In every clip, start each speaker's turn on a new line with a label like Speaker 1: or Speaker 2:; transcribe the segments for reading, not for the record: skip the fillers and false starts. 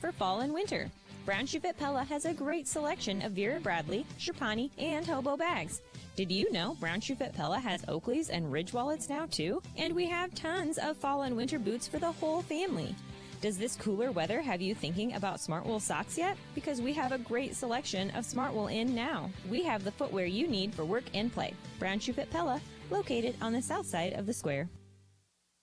Speaker 1: for fall and winter. Brown Shoe Fit Pella has a great selection of Vera Bradley, Sherpani, and Hobo bags. Did you know Brown Shoe Fit Pella has Oakleys and Ridge wallets now too? And we have tons of fall and winter boots for the whole family. Does this cooler weather have you thinking about Smart Wool socks yet? Because we have a great selection of Smart Wool in now. We have the footwear you need for work and play. Brown Shoe Fit Pella, located on the south side of the square.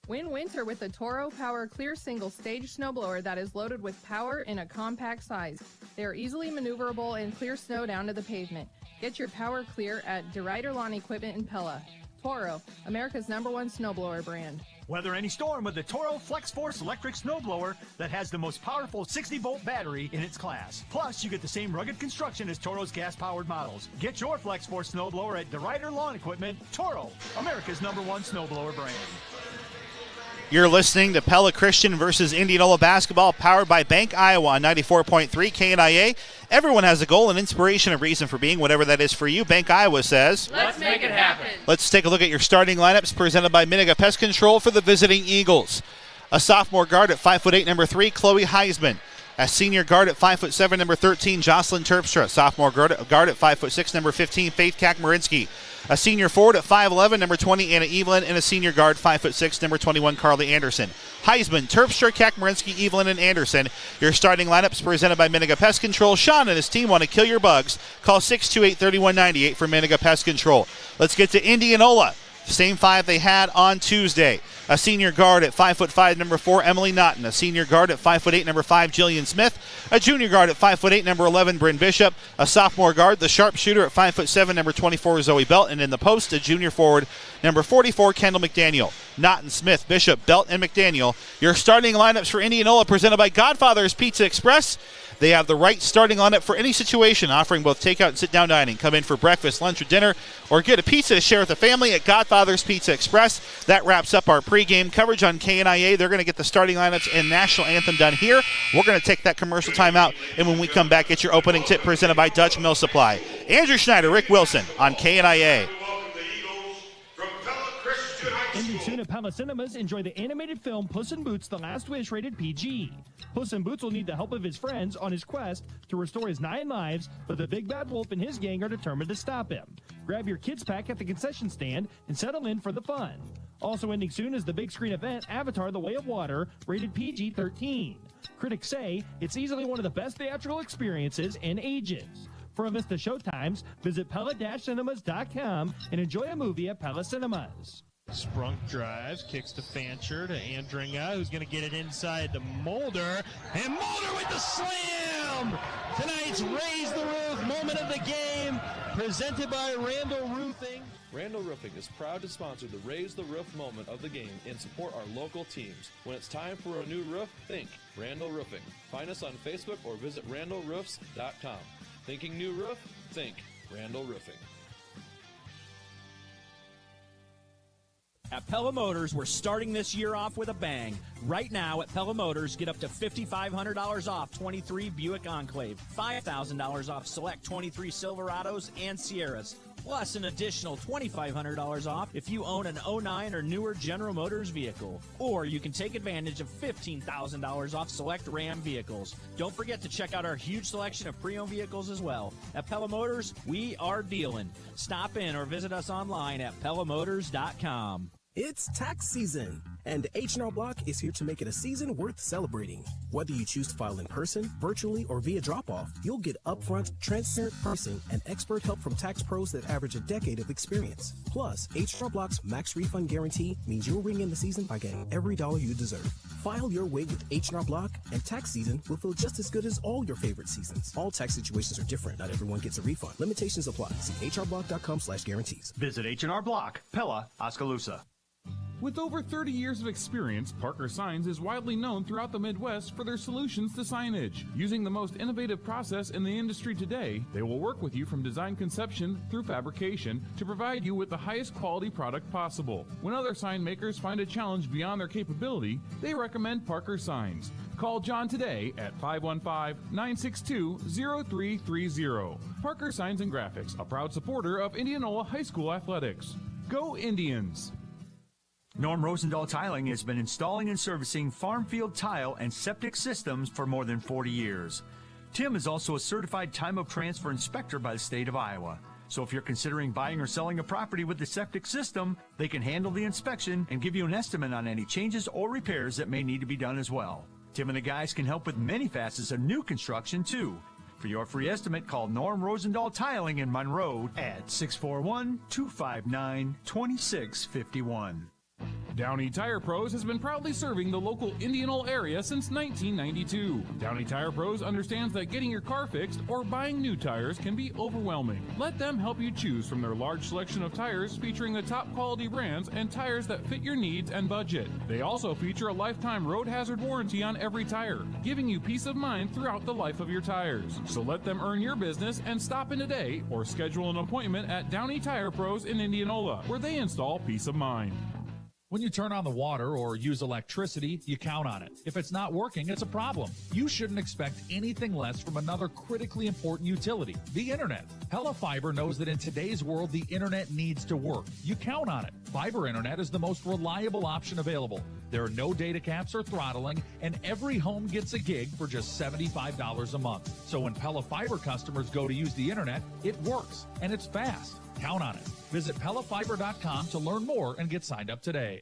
Speaker 2: Win winter with the Toro Power Clear Single Stage Snowblower that is loaded with power in a compact size. They are easily maneuverable and clear snow down to the pavement. Get your power clear at DeRuyter Lawn Equipment in Pella. Toro, America's #1 snowblower brand.
Speaker 3: Weather any storm with the Toro Flex Force electric snowblower that has the most powerful 60-volt battery in its class. Plus, you get the same rugged construction as Toro's gas-powered models. Get your Flex Force snowblower at DeRuyter Lawn Equipment. Toro, America's #1 snowblower brand.
Speaker 4: You're listening to Pella Christian versus Indianola basketball, powered by Bank Iowa on 94.3 KNIA. Everyone has a goal, an inspiration, a reason for being, whatever that is for you. Bank Iowa says,
Speaker 5: let's make it happen.
Speaker 4: Let's take a look at your starting lineups presented by Miniga Pest Control for the visiting Eagles. A sophomore guard at 5'8", number 3, Chloe Heisman. A senior guard at 5'7", number 13, Jocelyn Terpstra. Sophomore guard at 5'6", number 15, Faith Kakmarinsky. A senior forward at 5'11", number 20, Anna Evelyn, and a senior guard, 5'6", number 21, Carly Anderson. Heisman, Terpstra, Kakmarinsky, Evelyn, and Anderson. Your starting lineups presented by Miniga Pest Control. Sean and his team want to kill your bugs. Call 628-3198 for Miniga Pest Control. Let's get to Indianola. Same five they had on Tuesday. A senior guard at 5'5", number 4, Emily Naughton. A senior guard at 5'8", number 5, Jillian Smith. A junior guard at 5'8", number 11, Bryn Bishop. A sophomore guard, the sharpshooter at 5'7", number 24, Zoe Belt. And in the post, a junior forward, number 44, Kendall McDaniel. Naughton, Smith, Bishop, Belt, and McDaniel. Your starting lineups for Indianola presented by Godfather's Pizza Express. They have the right starting lineup for any situation, offering both takeout and sit-down dining. Come in for breakfast, lunch, or dinner, or get a pizza to share with the family at Godfather's Pizza Express. That wraps up our pregame coverage on KNIA. They're going to get the starting lineups and national anthem done here. We're going to take that commercial time out, and when we come back, get your opening tip presented by Dutch Mill Supply. Andrew Schneider, Rick Wilson on KNIA.
Speaker 6: Ending soon at Pella Cinemas, enjoy the animated film Puss in Boots: The Last Wish, rated PG. Puss in Boots will need the help of his friends on his quest to restore his 9 lives, but the big bad wolf and his gang are determined to stop him. Grab your kids pack at the concession stand and settle in for the fun. Also ending soon is the big screen event Avatar: The Way of Water, rated PG-13. Critics say it's easily one of the best theatrical experiences in ages. For a list of showtimes, visit Pella-Cinemas.com and enjoy a movie at Pella Cinemas.
Speaker 7: Sprunk drives, kicks to Fancher, to Andringa, who's going to get it inside to Mulder, and Mulder with the slam! Tonight's Raise the Roof moment of the game, presented by Randall Roofing.
Speaker 8: Randall Roofing is proud to sponsor the Raise the Roof moment of the game and support our local teams. When it's time for a new roof, think Randall Roofing. Find us on Facebook or visit randallroofs.com. Thinking new roof? Think Randall Roofing.
Speaker 9: At Pella Motors, we're starting this year off with a bang. Right now at Pella Motors, get up to $5,500 off 23 Buick Enclave, $5,000 off select 23 Silverados and Sierras, plus an additional $2,500 off if you own an 09 or newer General Motors vehicle. Or you can take advantage of $15,000 off select Ram vehicles. Don't forget to check out our huge selection of pre-owned vehicles as well. At Pella Motors, we are dealing. Stop in or visit us online at PellaMotors.com.
Speaker 10: It's tax season, and H&R Block is here to make it a season worth celebrating. Whether you choose to file in person, virtually, or via drop-off, you'll get upfront, transparent pricing and expert help from tax pros that average a decade of experience. Plus, H&R Block's max refund guarantee means you'll ring in the season by getting every dollar you deserve. File your way with H&R Block, and tax season will feel just as good as all your favorite seasons. All tax situations are different. Not everyone gets a refund. Limitations apply. See hrblock.com/guarantees.
Speaker 3: Visit H&R Block, Pella, Oskaloosa.
Speaker 11: With over 30 years of experience, Parker Signs is widely known throughout the Midwest for their solutions to signage. Using the most innovative process in the industry today, they will work with you from design conception through fabrication to provide you with the highest quality product possible. When other sign makers find a challenge beyond their capability, they recommend Parker Signs. Call John today at 515-962-0330. Parker Signs and Graphics, a proud supporter of Indianola High School athletics. Go Indians!
Speaker 3: Norm Rosendahl Tiling has been installing and servicing farm field tile and septic systems for more than 40 years. Tim is also a certified time of transfer inspector by the state of Iowa. So if you're considering buying or selling a property with the septic system, they can handle the inspection and give you an estimate on any changes or repairs that may need to be done as well. Tim and the guys can help with many facets of new construction too. For your free estimate, call Norm Rosendahl Tiling in Monroe at 641-259-2651.
Speaker 11: Downey Tire Pros has been proudly serving the local Indianola area since 1992. Downey Tire Pros understands that getting your car fixed or buying new tires can be overwhelming. Let them help you choose from their large selection of tires featuring the top quality brands and tires that fit your needs and budget. They also feature a lifetime road hazard warranty on every tire, giving you peace of mind throughout the life of your tires. So let them earn your business and stop in today or schedule an appointment at Downey Tire Pros in Indianola, where they install peace of mind.
Speaker 5: When you turn on the water or use electricity, you count on it. If it's not working, it's a problem. You shouldn't expect anything less from another critically important utility, the internet. Pella Fiber knows that in today's world, the internet needs to work. You count on it. Fiber internet is the most reliable option available. There are no data caps or throttling, and every home gets a gig for just $75 a month. So when Pella Fiber customers go to use the internet, it works, and it's fast. Count on it. Visit PellaFiber.com to learn more and get signed up today.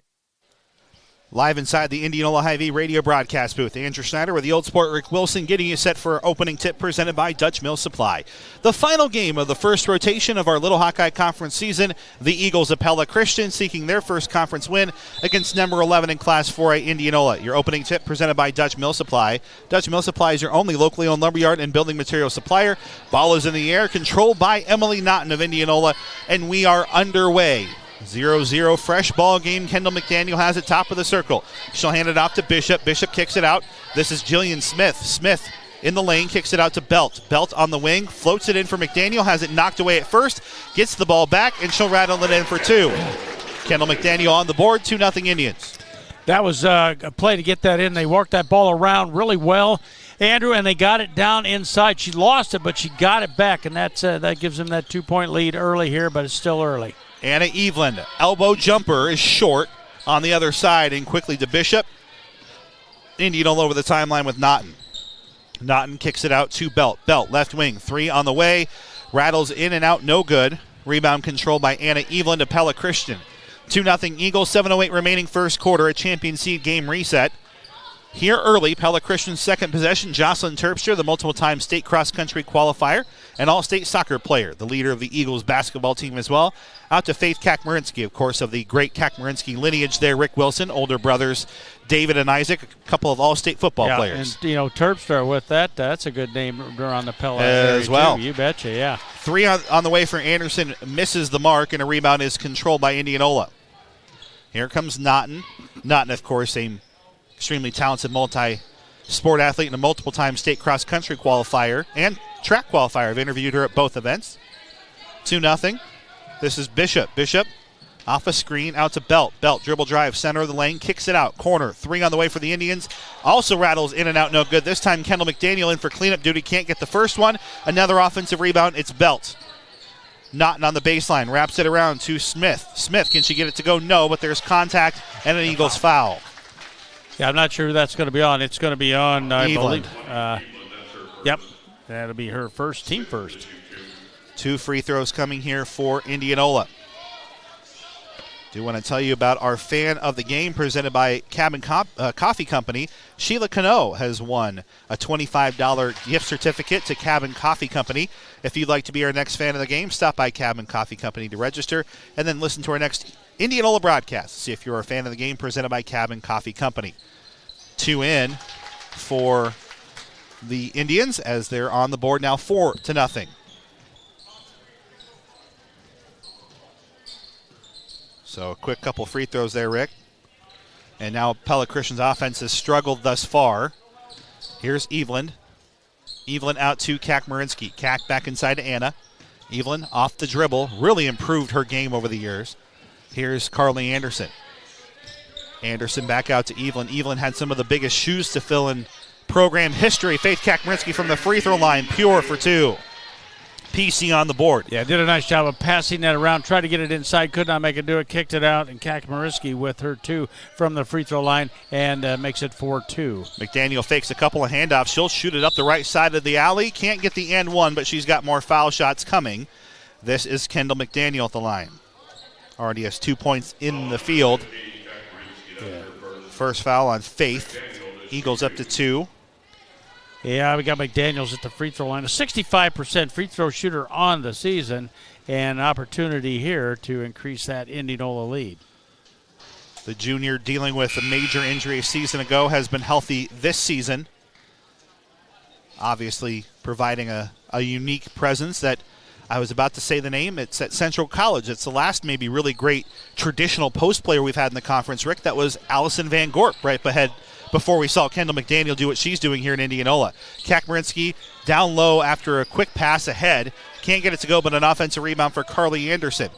Speaker 4: Live inside the Indianola Hy-Vee radio broadcast booth, Andrew Schneider with the Old Sport Rick Wilson getting you set for our opening tip presented by Dutch Mill Supply. The final game of the first rotation of our Little Hawkeye Conference season, the Eagles of Pella Christian seeking their first conference win against number 11 in Class 4A Indianola. Your opening tip presented by Dutch Mill Supply. Dutch Mill Supply is your only locally owned lumberyard and building material supplier. Ball is in the air, controlled by Emily Naughton of Indianola, and we are underway. 0-0 fresh ball game. Kendall McDaniel has it top of the circle. She'll hand it off to Bishop. Bishop kicks it out. This is Jillian Smith. Smith in the lane, kicks it out to Belt. Belt on the wing, floats it in for McDaniel, has it knocked away at first, gets the ball back, and she'll rattle it in for two. Kendall McDaniel on the board, 2-0 Indians.
Speaker 12: That was a play to get that in. They worked that ball around really well, Andrew, and they got it down inside. She lost it, but she got it back, and that gives them that 2-point lead early here, but it's still early.
Speaker 4: Anna Eveland, elbow jumper is short on the other side, and quickly to Bishop. Indianola over the timeline with Naughton. Naughton kicks it out to Belt. Belt, left wing, three on the way. Rattles in and out, no good. Rebound controlled by Anna Eveland to Pella Christian. 2-0 Eagles, 7:08 remaining first quarter, a champion seed game reset. Here early, Pella Christian's second possession, Jocelyn Terpstra, the multiple-time state cross-country qualifier and all-state soccer player, the leader of the Eagles basketball team as well. Out to Faith Kakmarinsky, of course, of the great Kakmarinsky lineage there. Rick Wilson, older brothers David and Isaac, a couple of all-state football players.
Speaker 12: And, Terpstra with that, that's a good name around the Pella
Speaker 4: as well.
Speaker 12: Too. You betcha, yeah.
Speaker 4: Three on the way for Anderson, misses the mark, and a rebound is controlled by Indianola. Here comes Naughton. Naughton, of course, a extremely talented multi-sport athlete and a multiple-time state cross-country qualifier and track qualifier. I've interviewed her at both events. 2-0. This is Bishop. Bishop off a screen out to Belt. Belt dribble drive, center of the lane, kicks it out. Corner, three on the way for the Indians. Also rattles in and out, no good. This time Kendall McDaniel in for cleanup duty. Can't get the first one. Another offensive rebound. It's Belt. Naughton on the baseline, wraps it around to Smith. Smith, can she get it to go? No, but there's contact and an Eagles foul.
Speaker 12: Yeah, I'm not sure who that's going to be on. It's going to be on, I
Speaker 4: Eveland.
Speaker 12: believe. Yep, that'll be her first, team first.
Speaker 4: 2 free throws coming here for Indianola. Do want to tell you about our fan of the game presented by Cabin Coffee Company. Sheila Cano has won a $25 gift certificate to Cabin Coffee Company. If you'd like to be our next fan of the game, stop by Cabin Coffee Company to register and then listen to our next Indianola broadcast. See if you're a fan of the game presented by Cabin Coffee Company. 2 in for the Indians as they're on the board now 4-0. So a quick couple free throws there, Rick. And now Pella Christian's offense has struggled thus far. Here's Eveland. Eveland out to Kakmarinsky. Kak back inside to Anna. Eveland off the dribble. Really improved her game over the years. Here's Carly Anderson. Anderson back out to Eveland. Eveland had some of the biggest shoes to fill in program history. Faith Kakmarinsky from the free throw line. Pure for 2. PC on the board.
Speaker 12: Yeah, did a nice job of passing that around. Tried to get it inside, could not make it do it. Kicked it out, and Kaczmarski with her 2 from the free throw line and makes it 4-2.
Speaker 4: McDaniel fakes a couple of handoffs. She'll shoot it up the right side of the alley. Can't get the and one, but she's got more foul shots coming. This is Kendall McDaniel at the line. Already has 2 points in the field.
Speaker 12: Yeah.
Speaker 4: First foul on Faith. Eagles up to 2.
Speaker 12: Yeah, we got McDaniels at the free throw line. A 65% free throw shooter on the season, and an opportunity here to increase that Indianola lead.
Speaker 4: The junior, dealing with a major injury a season ago, has been healthy this season. Obviously providing a unique presence that I was about to say the name. It's at Central College. It's the last maybe really great traditional post player we've had in the conference, Rick. That was Allison Van Gorp right ahead before we saw Kendall McDaniel do what she's doing here in Indianola. Kaczmarski down low after a quick pass ahead. Can't get it to go, but an offensive rebound for Carly Anderson.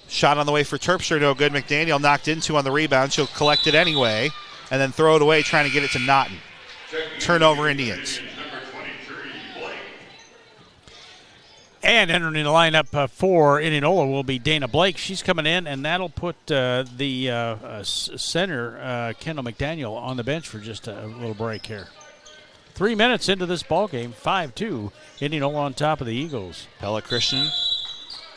Speaker 4: Shot on the way for Terpstra, no good. McDaniel knocked into on the rebound. She'll collect it anyway and then throw it away, trying to get it to Naughton. Turnover Indians.
Speaker 12: And entering the lineup for Indianola will be Dana Blake. She's coming in, and that'll put the center, Kendall McDaniel, on the bench for just a little break here. 3 minutes into this ball game, 5-2. Indianola on top of the Eagles.
Speaker 4: Pella Christian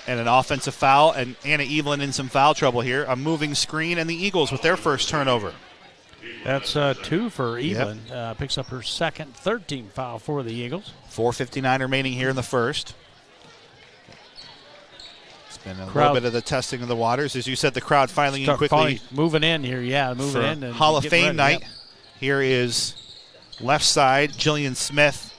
Speaker 4: and an offensive foul, and Anna Evelyn in some foul trouble here. A moving screen, and the Eagles with their first turnover.
Speaker 12: That's 2 for Evelyn. Yep. Picks up her second, 13th foul for the Eagles.
Speaker 4: 4:59 remaining here in the first. And a little bit of the testing of the waters. As you said, the crowd filing in quickly.
Speaker 12: Moving in here, moving in. And
Speaker 4: Hall of Fame
Speaker 12: ready.
Speaker 4: night.
Speaker 12: Yep.
Speaker 4: Here is left side, Jillian Smith.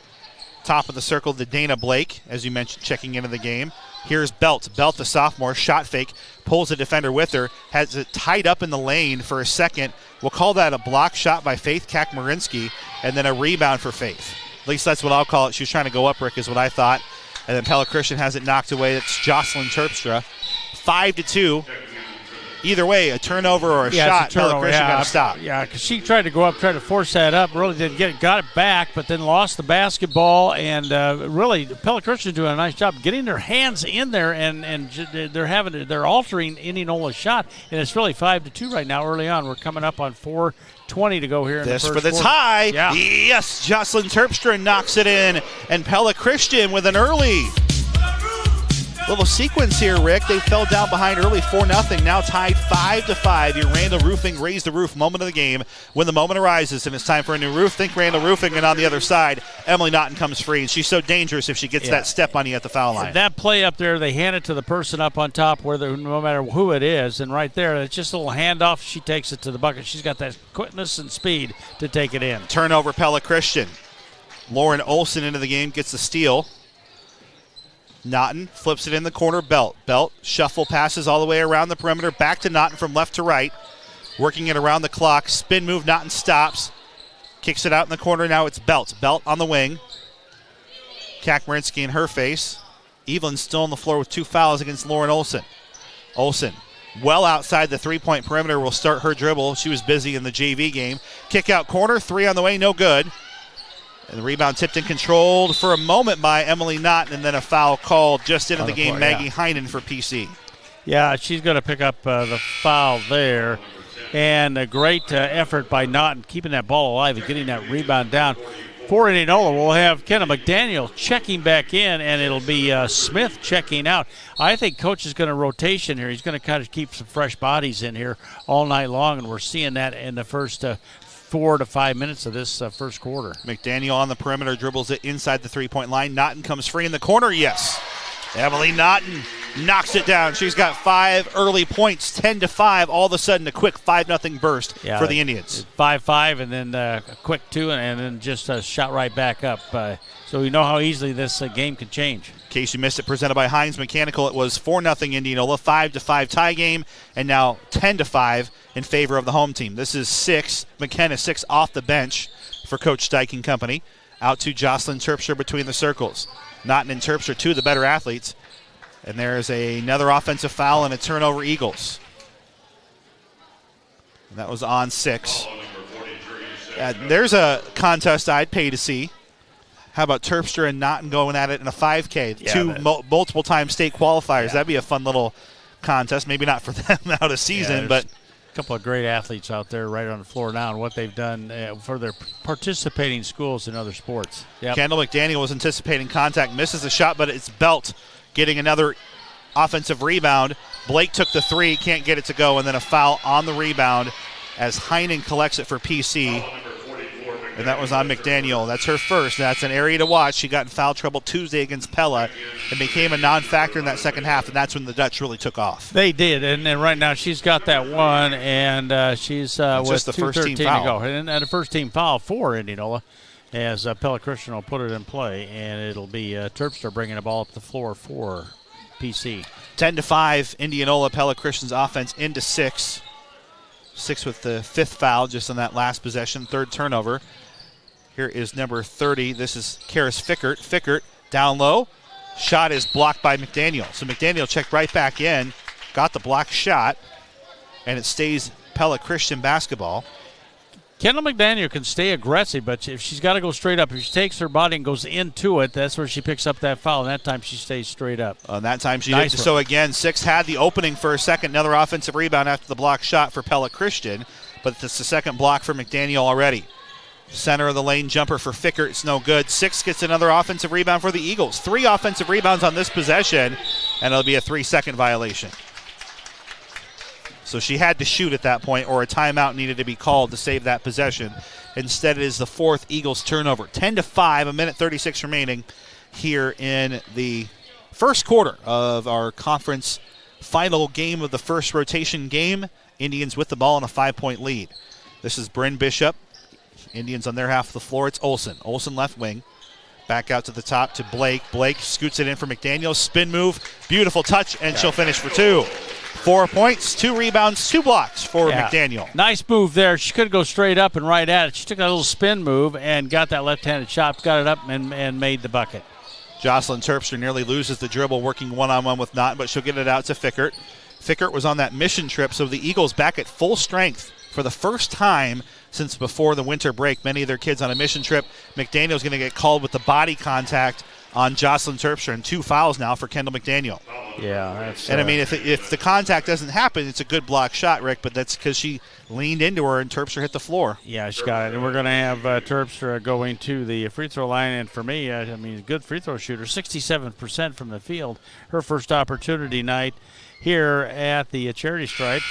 Speaker 4: Top of the circle to Dana Blake, as you mentioned, checking into the game. Here's Belt. Belt, the sophomore, shot fake, pulls a defender with her, has it tied up in the lane for a second. We'll call that a block shot by Faith Kaczmarski, and then a rebound for Faith. At least that's what I'll call it. She was trying to go up, Rick, is what I thought. And then Pella Christian has it knocked away. It's Jocelyn Terpstra. 5-2. Either way, a turnover or a shot, Pella Christian got to stop.
Speaker 12: Yeah, because she tried to go up, tried to force that up, really didn't get it, got it back, but then lost the basketball, and really Pella Christian doing a nice job getting their hands in there, and they're altering Indianola's shot, and it's really 5-2 right now. Early on, we're coming up on 4:20 to go here in the first
Speaker 4: for this
Speaker 12: quarter.
Speaker 4: high.
Speaker 12: Yeah.
Speaker 4: Yes, Jocelyn Terpstra knocks it in, and Pella Christian with an early little sequence here, Rick. They fell down behind early 4-0, now tied 5-5. Your Randall Roofing Raise the Roof moment of the game. When the moment arises and it's time for a new roof, think Randall Roofing. And on the other side, Emily Naughton comes free, and she's so dangerous if she gets that step on you at the foul line.
Speaker 12: That play up there, they hand it to the person up on top, no matter who it is, and right there, it's just a little handoff. She takes it to the bucket. She's got that quickness and speed to take it in.
Speaker 4: Turnover, Pella Christian. Lauren Olson into the game, gets the steal. Naughton flips it in the corner. Belt shuffle passes all the way around the perimeter. Back to Naughton from left to right. Working it around the clock. Spin move. Naughton stops. Kicks it out in the corner. Now it's Belt. Belt on the wing. Kaczmarski in her face. Evelyn still on the floor with 2 fouls against Lauren Olson. Olson well outside the 3-point perimeter will start her dribble. She was busy in the JV game. Kick out corner. 3 on the way. No good. And the rebound tipped and controlled for a moment by Emily Naughton, and then a foul called just into the game. Maggie Heinen for PC.
Speaker 12: Yeah, she's going to pick up the foul there. And a great effort by Naughton, keeping that ball alive and getting that rebound down. For Indianola, we'll have Kendall McDaniel checking back in, and it'll be Smith checking out. I think Coach is going to rotation here. He's going to kind of keep some fresh bodies in here all night long, and we're seeing that in the first 4 to 5 minutes of this first quarter.
Speaker 4: McDaniel on the perimeter, dribbles it inside the 3-point line. Naughton comes free in the corner. Yes. Emily Naughton knocks it down. She's got 5 early points, 10-5. All of a sudden, a quick 5-0 burst for the Indians.
Speaker 12: 5-5, and then a quick 2, and then just shot right back up. So we know how easily this game can change.
Speaker 4: In case you missed it, presented by Hines Mechanical, it was 4-0 Indianola, 5-5 tie game, and now 10-5 in favor of the home team. This is 6. McKenna 6 off the bench for Coach Dyke and company. Out to Jocelyn Terpstra between the circles. Naughton and Terpstra, 2 of the better athletes. And there's another offensive foul and a turnover, Eagles. And that was on 6. There's a contest I'd pay to see. How about Terpstra and Naughton going at it in a 5K?
Speaker 12: Yeah,
Speaker 4: Two multiple-time state qualifiers. That'd be a fun little contest. Maybe not for them out of season, but
Speaker 12: a couple of great athletes out there right on the floor now and what they've done for their participating schools in other sports. Yep.
Speaker 4: Kendall McDaniel was anticipating contact, misses the shot, but it's Belt getting another offensive rebound. Blake took the three, can't get it to go, and then a foul on the rebound as Heinen collects it for PC. And that was on McDaniel. That's her first. That's an area to watch. She got in foul trouble Tuesday against Pella and became a non-factor in that second half, and that's when the Dutch really took off.
Speaker 12: They did, and right now she's got that one, and she's with
Speaker 4: just the first team foul.
Speaker 12: to go. And a first-team foul for Indianola as Pella Christian will put it in play, and it'll be Terpstra bringing the ball up the floor for PC.
Speaker 4: 10-5, Indianola, Pella Christian's offense into 6. 6 with the 5th foul just on that last possession, 3rd turnover. Here is number 30. This is Karis Fickert. Fickert down low. Shot is blocked by McDaniel. So McDaniel checked right back in, got the blocked shot, and it stays Pella Christian basketball.
Speaker 12: Kendall McDaniel can stay aggressive, but if she's got to go straight up, if she takes her body and goes into it, that's where she picks up that foul, and that time she stays straight up.
Speaker 4: That time she did. So again, 6 had the opening for a second. Another offensive rebound after the block shot for Pella Christian, but it's the second block for McDaniel already. Center of the lane jumper for Fickert. It's no good. 6 gets another offensive rebound for the Eagles. 3 offensive rebounds on this possession, and it'll be a 3-second violation. So she had to shoot at that point, or a timeout needed to be called to save that possession. Instead, it is the 4th Eagles turnover. 10-5, a minute 36 remaining here in the first quarter of our conference final game of the first rotation game. Indians with the ball in a 5-point lead. This is Bryn Bishop. Indians on their half of the floor. It's Olsen. Olsen left wing. Back out to the top to Blake. Blake scoots it in for McDaniel. Spin move. Beautiful touch, and she'll finish for 2. 4 points, 2 rebounds, 2 blocks for McDaniel.
Speaker 12: Nice move there. She could go straight up and right at it. She took that little spin move and got that left-handed shot, got it up and made the bucket.
Speaker 4: Jocelyn Terpstra nearly loses the dribble working one-on-one with Naughton, but she'll get it out to Fickert. Fickert was on that mission trip, so the Eagles back at full strength for the first time since before the winter break. Many of their kids on a mission trip. McDaniel's going to get called with the body contact on Jocelyn Terpstra, and 2 fouls now for Kendall McDaniel.
Speaker 12: Yeah, that's.
Speaker 4: And I mean, if the contact doesn't happen, it's a good block shot, Rick. But that's because she leaned into her and Terpstra hit the floor.
Speaker 12: Yeah, she got it. And we're going to have Terpstra going to the free throw line. And for me, I mean, good free throw shooter, 67% from the field. Her first opportunity night here at the charity stripe.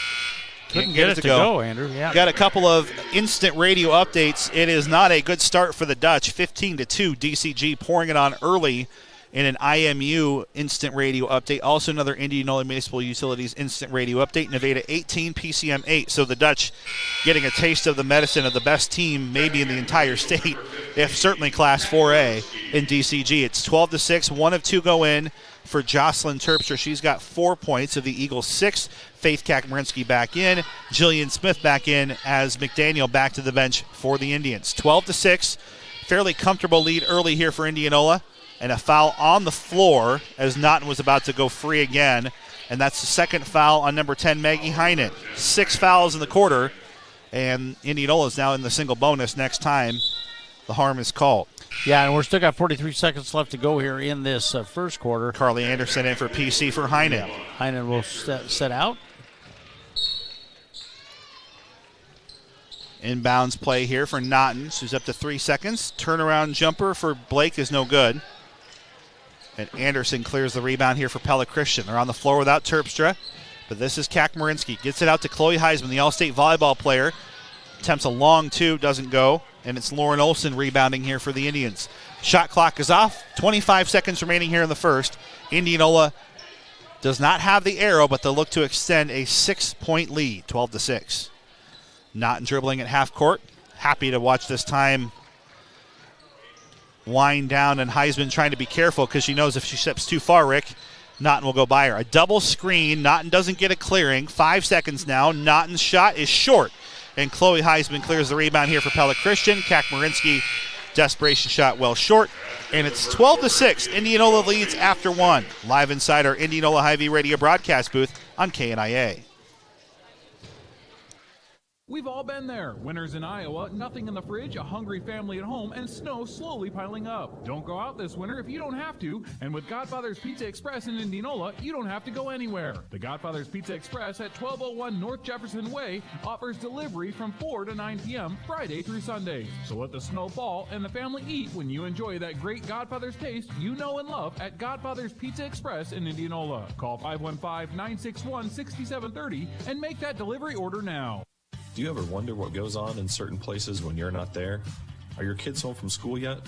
Speaker 12: Couldn't get it to go, Andrew. Yeah.
Speaker 4: Got a couple of instant radio updates. It is not a good start for the Dutch. 15-2, DCG pouring it on early in an IMU instant radio update. Also another Indianola Municipal Utilities instant radio update. Nevada 18, PCM 8. So the Dutch getting a taste of the medicine of the best team maybe in the entire state, if certainly Class 4A in DCG. It's 12-6. 1 of 2 go in for Jocelyn Terpstra. She's got 4 points of the Eagles' 6. Faith Kakmarinsky back in. Jillian Smith back in as McDaniel back to the bench for the Indians. 12-6. Fairly comfortable lead early here for Indianola. And a foul on the floor as Naughton was about to go free again. And that's the second foul on number 10, Maggie Heinen. 6 fouls in the quarter. And Indianola is now in the single bonus next time the harm is called.
Speaker 12: Yeah, and we're still got 43 seconds left to go here in this first quarter.
Speaker 4: Carly Anderson in for PC for Heinen.
Speaker 12: Heinen will set out.
Speaker 4: Inbounds play here for Naughton. She's up to 3 seconds. Turnaround jumper for Blake is no good. And Anderson clears the rebound here for Pella Christian. They're on the floor without Terpstra. But this is Kakmarinsky. Gets it out to Chloe Heisman, the All-State volleyball player. Attempts a long 2, doesn't go. And it's Lauren Olsen rebounding here for the Indians. Shot clock is off. 25 seconds remaining here in the first. Indianola does not have the arrow, but they'll look to extend a 6-point lead, 12-6. Naughton dribbling at half court. Happy to watch this time wind down, and Heisman trying to be careful because she knows if she steps too far, Rick, Naughton will go by her. A double screen. Naughton doesn't get a clearing. 5 seconds now. Naughton's shot is short, and Chloe Heisman clears the rebound here for Pella Christian. Kakmarinsky, desperation shot well short, and it's 12-6. Indianola leads after 1. Live inside our Indianola Hy-Vee radio broadcast booth on KNIA.
Speaker 11: We've all been there. Winters in Iowa, nothing in the fridge, a hungry family at home, and snow slowly piling up. Don't go out this winter if you don't have to, and with Godfather's Pizza Express in Indianola, you don't have to go anywhere. The Godfather's Pizza Express at 1201 North Jefferson Way offers delivery from 4 to 9 p.m. Friday through Sunday. So let the snow fall and the family eat when you enjoy that great Godfather's taste you know and love at Godfather's Pizza Express in Indianola. Call 515-961-6730 and make that delivery order now.
Speaker 13: Do you ever wonder what goes on in certain places when you're not there? Are your kids home from school yet?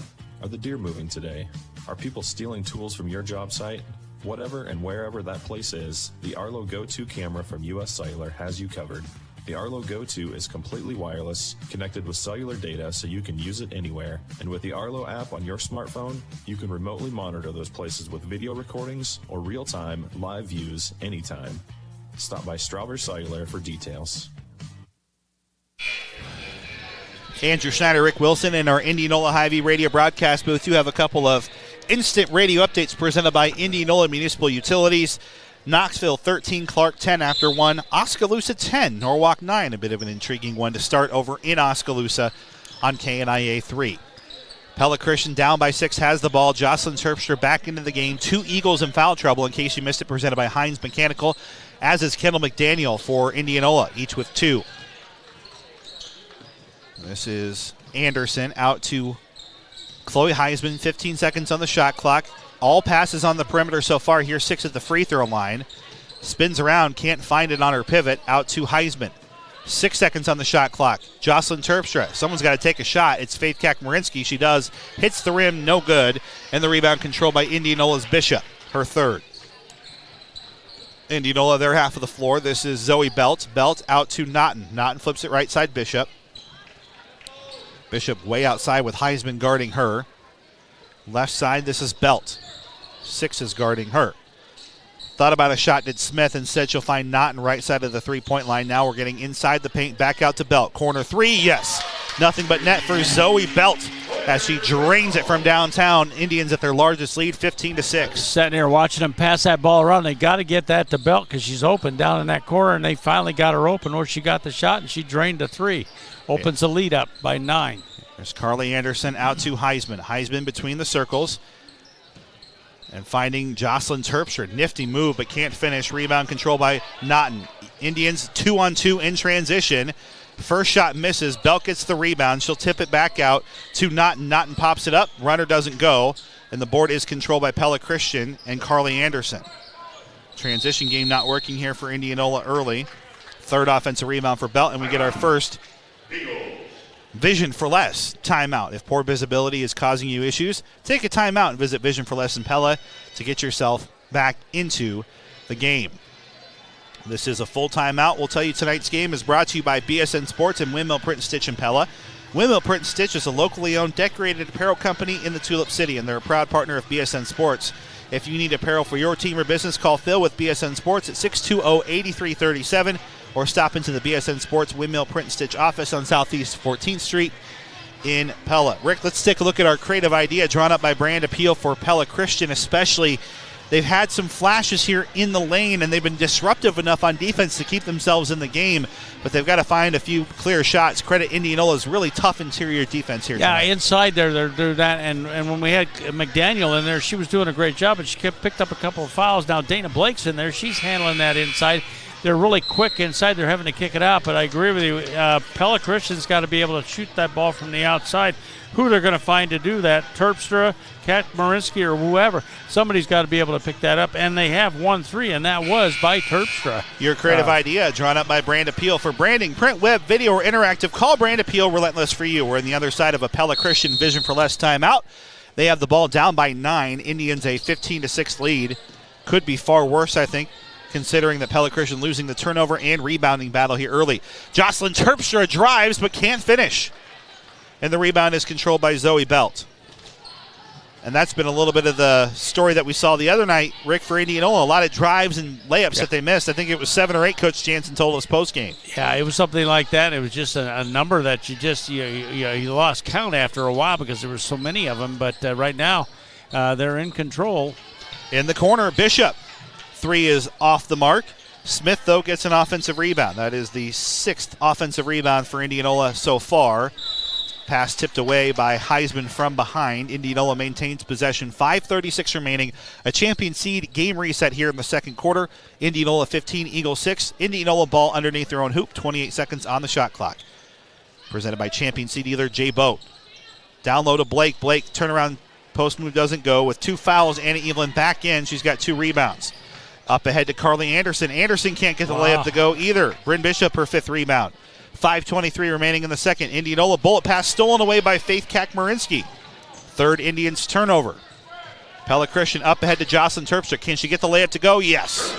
Speaker 13: Are the deer moving today? Are people stealing tools from your job site? Whatever and wherever that place is, the Arlo Go2 camera from US Cellular has you covered. The Arlo Go2 is completely wireless, connected with cellular data so you can use it anywhere. And with the Arlo app on your smartphone, you can remotely monitor those places with video recordings or real-time live views anytime. Stop by Strawberry Cellular for details.
Speaker 4: Andrew Schneider, Rick Wilson, in our Indianola Hy-Vee radio broadcast booth. You have a couple of instant radio updates presented by Indianola Municipal Utilities. Knoxville 13, Clark 10 after 1. Oskaloosa 10, Norwalk 9. A bit of an intriguing one to start over in Oskaloosa on KNIA 3. Pella Christian down by 6 has the ball. Jocelyn Terpstra back into the game. 2 Eagles in foul trouble, in case you missed it, presented by Hines Mechanical, as is Kendall McDaniel for Indianola, each with 2. This is Anderson out to Chloe Heisman, 15 seconds on the shot clock. All passes on the perimeter so far here, 6 at the free throw line. Spins around, can't find it on her pivot, out to Heisman. 6 seconds on the shot clock. Jocelyn Terpstra, someone's got to take a shot. It's Faith Kakmarinsky. She does, hits the rim, no good. And the rebound controlled by Indianola's Bishop, her third. Indianola, their half of the floor. This is Zoe Belt. Belt out to Naughton. Naughton flips it right side, Bishop. Bishop way outside with Heisman guarding her. Left side, this is Belt. 6 is guarding her. Thought about a shot, did Smith. Instead, she'll find Naughton right side of the three-point line. Now we're getting inside the paint, back out to Belt. Corner 3, yes. Nothing but net for Zoe Belt as she drains it from downtown. Indians at their largest lead, 15-6.
Speaker 12: Sitting here watching them pass that ball around. They got to get that to Belt because she's open down in that corner, and they finally got her open where she got the shot, and she drained the 3. Opens the lead up by 9.
Speaker 4: There's Carly Anderson out to Heisman. Heisman between the circles. And finding Jocelyn Terpstra. Nifty move, but can't finish. Rebound control by Naughton. Indians 2-on-2 in transition. First shot misses. Belt gets the rebound. She'll tip it back out to Naughton. Naughton pops it up. Runner doesn't go. And the board is controlled by Pella Christian and Carly Anderson. Transition game not working here for Indianola early. Third offensive rebound for Belt, and we get our first Vision for Less timeout. If poor visibility is causing you issues, take a timeout and visit Vision for Less in Pella to get yourself back into the game. This is a full timeout. We'll tell you tonight's game is brought to you by BSN Sports and Windmill Print and Stitch in Pella. Windmill Print and Stitch is a locally owned decorated apparel company in the Tulip City, and they're a proud partner of BSN Sports. If you need apparel for your team or business, call Phil with BSN Sports at 620-8337 or stop into the BSN Sports Windmill Print and Stitch office on Southeast 14th Street in Pella. Rick, let's take a look at our creative idea drawn up by Brand Appeal for Pella Christian, especially. They've had some flashes here in the lane, and they've been disruptive enough on defense to keep themselves in the game, but they've got to find a few clear shots. Credit Indianola's really tough interior defense here tonight.
Speaker 12: Yeah, inside there, they're doing that, and when we had McDaniel in there, she was doing a great job, and she picked up a couple of fouls. Now Dana Blake's in there. She's handling that inside. They're really quick inside. They're having to kick it out, but I agree with you. Pella Christian's got to be able to shoot that ball from the outside. Who they're going to find to do that, Terpstra, Kakmarinsky, or whoever, somebody's got to be able to pick that up, and they have 1-3, and that was by Terpstra.
Speaker 4: Your creative idea drawn up by Brand Appeal for branding, print, web, video, or interactive. Call Brand Appeal, relentless for you. We're on the other side of a Pella Christian Vision for Less timeout. They have the ball down by 9. Indians a 15-6 lead. Could be far worse, I think, considering that Pella Christian losing the turnover and rebounding battle here early. Jocelyn Terpstra drives but can't finish. And the rebound is controlled by Zoe Belt. And that's been a little bit of the story that we saw the other night, Rick, for Indianola. A lot of drives and layups that they missed. I think it was 7 or 8, Coach Jansen told us postgame.
Speaker 12: Yeah, it was something like that. It was just a number that you lost count after a while because there were so many of them. But right now, they're in control.
Speaker 4: In the corner, Bishop. 3 is off the mark. Smith, though, gets an offensive rebound. That is the 6th offensive rebound for Indianola so far. Pass tipped away by Heisman from behind. Indianola maintains possession. 5:36 remaining. A champion seed game reset here in the second quarter. Indianola 15, Eagles 6. Indianola ball underneath their own hoop. 28 seconds on the shot clock. Presented by champion seed dealer Jay Boat. Down low to Blake. Blake, turnaround post move doesn't go. With 2 fouls, Anna Evelyn back in. She's got 2 rebounds. Up ahead to Carly Anderson. Anderson can't get the layup to go either. Bryn Bishop, her 5th rebound. 5:23 remaining in the second. Indianola bullet pass stolen away by Faith Kakmarinsky. 3rd Indians turnover. Pella Christian up ahead to Jocelyn Terpstra. Can she get the layup to go? Yes.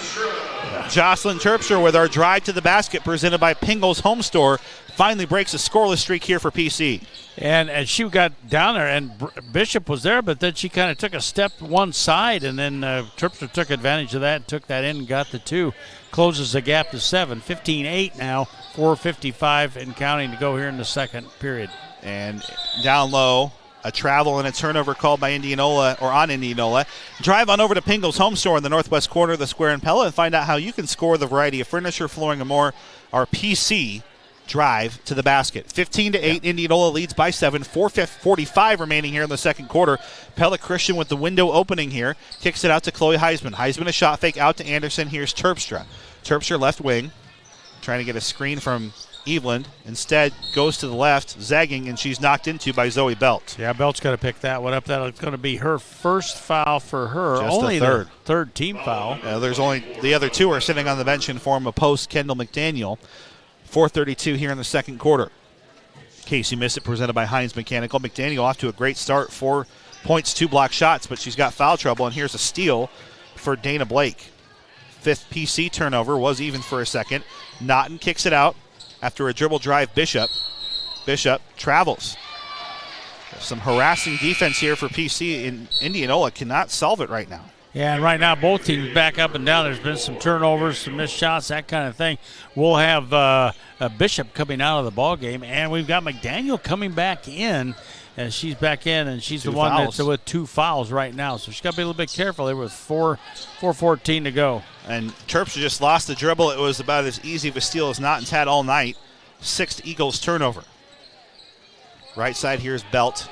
Speaker 4: Jocelyn Terpstra with our drive to the basket presented by Pingle's Home Store. Finally breaks a scoreless streak here for PC.
Speaker 12: And she got down there, and Bishop was there, but then she kind of took a step one side, and then Terpstra took advantage of that, took that in and got the 2. Closes the gap to 7. 15-8 now, 4:55 and counting to go here in the second period.
Speaker 4: And down low, a travel and a turnover called by Indianola, or on Indianola. Drive on over to Pingle's Home Store in the northwest corner of the square in Pella and find out how you can score the variety of furniture, flooring, and more. Our PC drive to the basket. 15-8, Indianola leads by 7. 4:45 remaining here in the second quarter. Pella Christian with the window opening here. Kicks it out to Chloe Heisman. Heisman a shot fake out to Anderson. Here's Terpstra. Terpstra left wing. Trying to get a screen from Eveland. Instead goes to the left, zagging, and she's knocked into by Zoe Belt.
Speaker 12: Yeah, Belt's got to pick that one up. That's going to be her first foul for her.
Speaker 4: Just
Speaker 12: only
Speaker 4: the
Speaker 12: third team foul.
Speaker 4: There's only the other 2 are sitting on the bench in form of post Kendall McDaniel. 4:32 here in the second quarter. Case you missed it, presented by Heinz Mechanical. McDaniel off to a great start. 4 points, 2 block shots, but she's got foul trouble, and here's a steal for Dana Blake. 5th PC turnover, was even for a second. Naughton kicks it out after a dribble drive. Bishop travels. Some harassing defense here for PC, and Indianola cannot solve it right now.
Speaker 12: Yeah, and right now both teams back up and down. There's been some turnovers, some missed shots, that kind of thing. We'll have Bishop coming out of the ball game, and we've got McDaniel coming back in. And she's back in, and she's
Speaker 4: 2
Speaker 12: the one
Speaker 4: fouls.
Speaker 12: that's with 2 fouls right now. So she's got to be a little bit careful. There was 4:14 to go.
Speaker 4: And Terpstra just lost the dribble. It was about as easy of a steal as Naughton's had all night. 6th Eagles turnover. Right side here is Belt,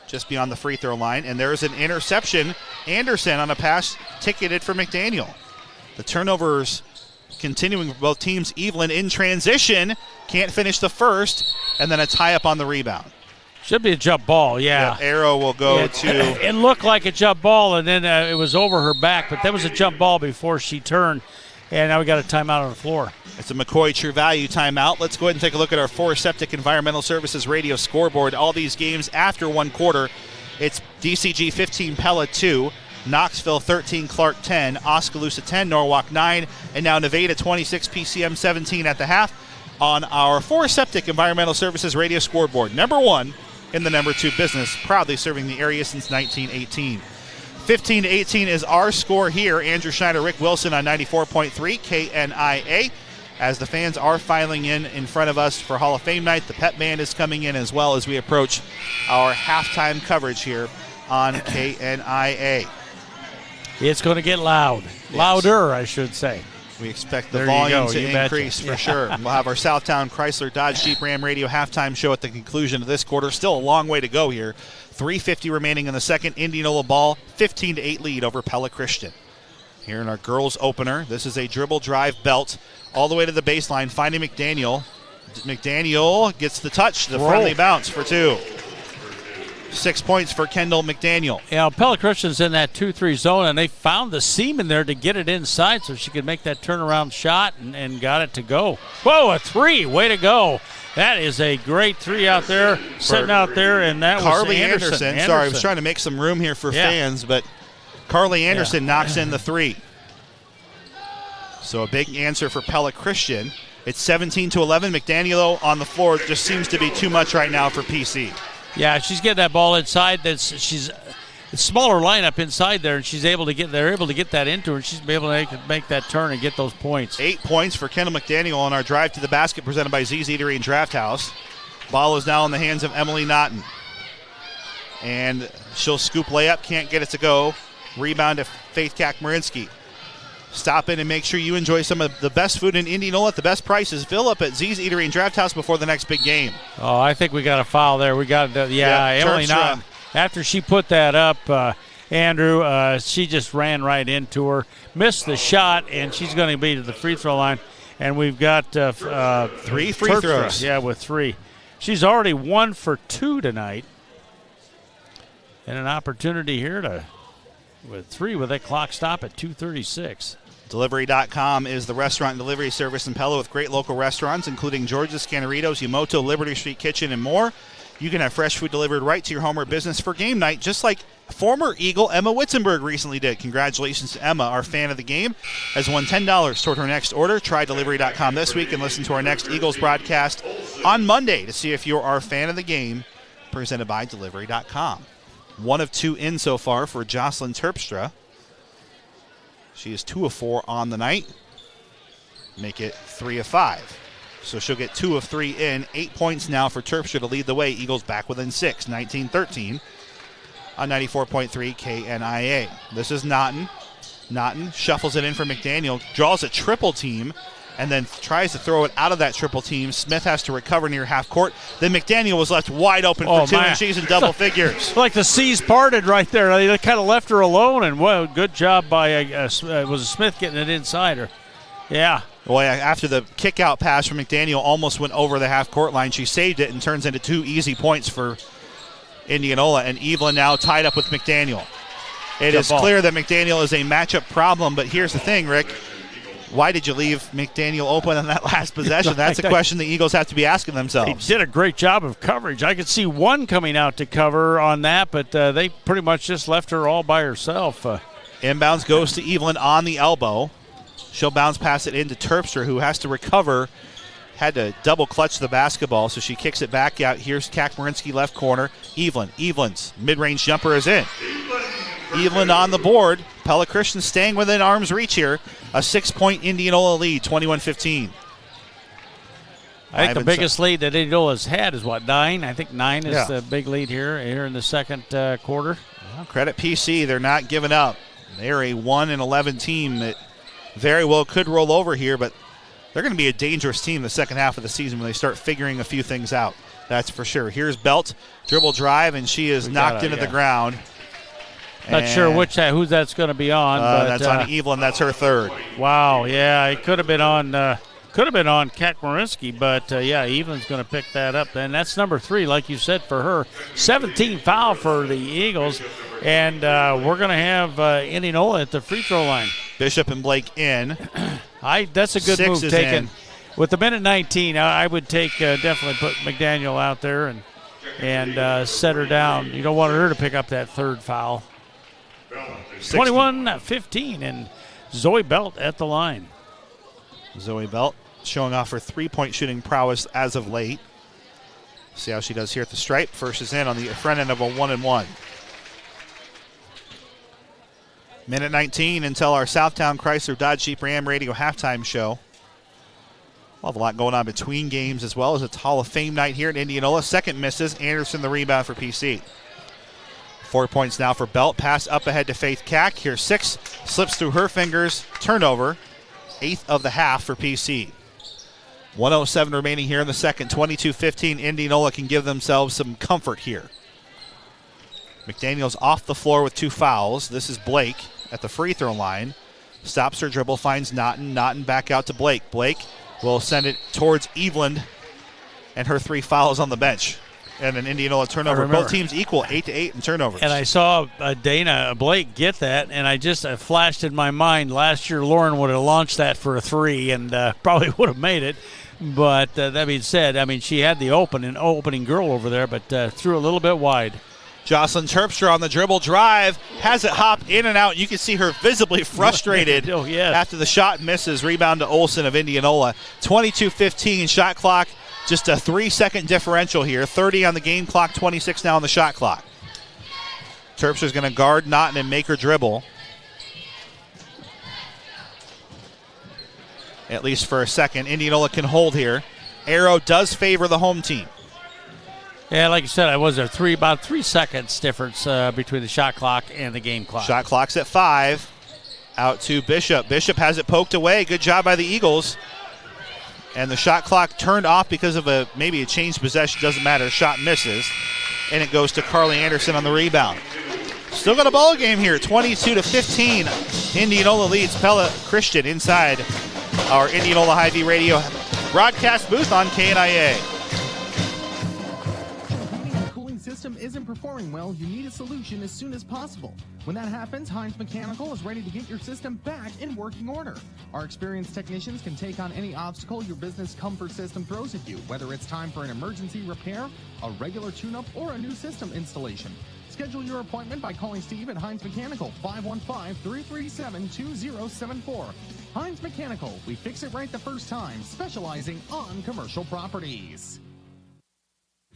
Speaker 4: just beyond the free throw line. And there's an interception. Anderson on a pass ticketed for McDaniel. The turnovers continuing for both teams. Evelyn in transition. Can't finish the first. And then a tie-up on the rebound.
Speaker 12: Should be a jump ball, yeah.
Speaker 4: Arrow will go to...
Speaker 12: It looked like a jump ball, and then it was over her back, but that was a jump ball before she turned, and now we got a timeout on the floor.
Speaker 4: It's a McCoy True Value timeout. Let's go ahead and take a look at our Forest Septic Environmental Services radio scoreboard. All these games after one quarter. It's DCG 15, Pella 2, Knoxville 13, Clark 10, Oskaloosa 10, Norwalk 9, and now Nevada 26, PCM 17 at the half on our Forest Septic Environmental Services radio scoreboard. Number 1 in the number 2 business, proudly serving the area since 1918. 15-18 is our score here. Andrew Schneider, Rick Wilson on 94.3 KNIA. As the fans are filing in front of us for Hall of Fame night, the pep band is coming in as well as we approach our halftime coverage here on KNIA.
Speaker 12: It's going to get loud. Yes. Louder, I should say.
Speaker 4: We expect the volume to increase for sure. We'll have our Southtown Chrysler Dodge Jeep Ram Radio halftime show at the conclusion of this quarter. Still a long way to go here. 3:50 remaining in the second. Indianola ball, 15-8 lead over Pella Christian. Here in our girls opener, this is a dribble drive Belt all the way to the baseline, finding McDaniel. McDaniel gets the touch, the friendly bounce for 2. 6 points for Kendall McDaniel.
Speaker 12: Yeah, Pella Christian's in that 2-3 zone, and they found the seam in there to get it inside so she could make that turnaround shot and got it to go. Whoa, a 3. Way to go. That is a great 3 out there, sitting out there, and that
Speaker 4: Carly
Speaker 12: was
Speaker 4: Anderson. Sorry, I was trying to make some room here for fans, but Carly Anderson knocks in the 3. So a big answer for Pella Christian. It's 17-11. McDaniel on the floor just seems to be too much right now for PC.
Speaker 12: Yeah, she's getting that ball inside. She's a smaller lineup inside there, and they're able to get that into her, and she's able to make that turn and get those points.
Speaker 4: 8 points for Kendall McDaniel on our drive to the basket presented by Z's Eatery and Draft House. Ball is now in the hands of Emily Naughton. And she'll scoop layup, can't get it to go. Rebound to Faith Kakmarinsky. Stop in and make sure you enjoy some of the best food in Indianola at the best prices. Fill up at Z's Eatery and Draft House before the next big game.
Speaker 12: Oh, I think we got a foul there. We got Emily Naughton. After she put that up, Andrew, she just ran right into her, missed the shot, and she's going to be to the free throw line. And we've got
Speaker 4: 3 free throws.
Speaker 12: Yeah, with 3. She's already 1 for 2 tonight. And an opportunity here with 3 with that clock stop at 2:36.
Speaker 4: Delivery.com is the restaurant and delivery service in Pella with great local restaurants, including George's, Canaritos, Yumoto, Liberty Street Kitchen, and more. You can have fresh food delivered right to your home or business for game night, just like former Eagle Emma Witzenberg recently did. Congratulations to Emma, our fan of the game, has won $10 toward her next order. Try Delivery.com this week and listen to our next Eagles broadcast on Monday to see if you're our fan of the game, presented by Delivery.com. 1 of 2 in so far for Jocelyn Terpstra. She is 2 of 4 on the night. Make it 3 of 5. So she'll get 2 of 3 in. 8 points now for Terpstra to lead the way. Eagles back within 6, 19-13 on 94.3 KNIA. This is Naughton. Naughton shuffles it in for McDaniel, draws a triple team, and then tries to throw it out of that triple team. Smith has to recover near half court. Then McDaniel was left wide open for 2, and she's in double figures.
Speaker 12: Like the seas parted right there. They kind of left her alone, and well, good job by was Smith getting it inside her. Yeah.
Speaker 4: Boy, after the kick-out pass from McDaniel almost went over the half-court line, she saved it and turns into 2 easy points for Indianola. And Evelyn now tied up with McDaniel. It is clear that McDaniel is a matchup problem, but here's the thing, Rick. Why did you leave McDaniel open on that last possession? That's a question the Eagles have to be asking themselves.
Speaker 12: They did a great job of coverage. I could see one coming out to cover on that, but they pretty much just left her all by herself.
Speaker 4: Inbounds goes to Evelyn on the elbow. She'll bounce pass it into Terpstra, who has to recover. Had to double clutch the basketball, so she kicks it back out. Here's Kakmarinsky left corner. Evelyn's mid-range jumper is in. Evelyn on the board. Pella Christian staying within arm's reach here. A 6-point Indianola lead, 21-15.
Speaker 12: I think the biggest lead that Indianola's had is, 9? I think 9 is the big lead here in the second quarter.
Speaker 4: Well, credit PC. They're not giving up. They're a 1-11 team that very well could roll over here, but they're going to be a dangerous team the second half of the season when they start figuring a few things out. That's for sure. Here's Belt, dribble drive, and she is knocked into the ground.
Speaker 12: Not sure who that's going to be on. But
Speaker 4: that's on Evelyn. That's her 3rd.
Speaker 12: Wow, yeah, it could have been on Kakmarinsky, but Evelyn's going to pick that up. And that's number 3, like you said, for her. 17 foul for the Eagles, and we're going to have Indianola at the free throw line.
Speaker 4: Bishop and Blake in.
Speaker 12: That's a good
Speaker 4: 6
Speaker 12: move taken. With the minute 19, I would take definitely put McDaniel out there and set her down. You don't want her to pick up that 3rd foul. 21-15, and Zoe Belt at the line.
Speaker 4: Zoe Belt showing off her 3-point shooting prowess as of late. See how she does here at the stripe. First is in on the front end of a 1-and-1. Minute 19 until our Southtown Chrysler Dodge Jeep Ram radio halftime show. We'll have a lot going on between games as well as it's Hall of Fame night here at Indianola. Second misses. Anderson the rebound for PC. 4 points now for Belt. Pass up ahead to Faith Cack. Here's 6. Slips through her fingers. Turnover. 8th of the half for PC. 1:07 remaining here in the second. 22-15. Indianola can give themselves some comfort here. McDaniel's off the floor with 2 fouls. This is Blake at the free throw line. Stops her dribble, finds Naughton. Naughton back out to Blake. Blake will send it towards Evelyn, and her 3 fouls on the bench. And an Indianola turnover. Both teams equal, 8-8 in turnovers.
Speaker 12: And I saw Dana Blake get that, and I just flashed in my mind last year Lauren would have launched that for a 3 and probably would have made it. But that being said, she had the opening girl over there, but threw a little bit wide.
Speaker 4: Jocelyn Terpstra on the dribble drive, has it hop in and out. You can see her visibly frustrated after the shot misses. Rebound to Olsen of Indianola. 22-15 shot clock. Just a 3-second differential here. 30 on the game clock, 26 now on the shot clock. Terpstra's going to guard Naughton and make her dribble. At least for a second. Indianola can hold here. Arrow does favor the home team.
Speaker 12: Yeah, like you said, it was about 3 seconds difference between the shot clock and the game clock.
Speaker 4: Shot clock's at 5. Out to Bishop. Bishop has it poked away. Good job by the Eagles. And the shot clock turned off because of maybe a changed possession. Doesn't matter. Shot misses. And it goes to Carly Anderson on the rebound. Still got a ball game here. 22-15. Indianola leads Pella Christian inside our Indianola High-V Radio broadcast booth on KNIA.
Speaker 14: System isn't performing well, you need a solution as soon as possible. When that happens, Heinz Mechanical is ready to get your system back in working order. Our experienced technicians can take on any obstacle your business comfort system throws at you, whether it's time for an emergency repair, a regular tune-up, or a new system installation. Schedule your appointment by calling Steve at Heinz Mechanical, 515-337-2074. Heinz Mechanical, we fix it right the first time, specializing on commercial properties.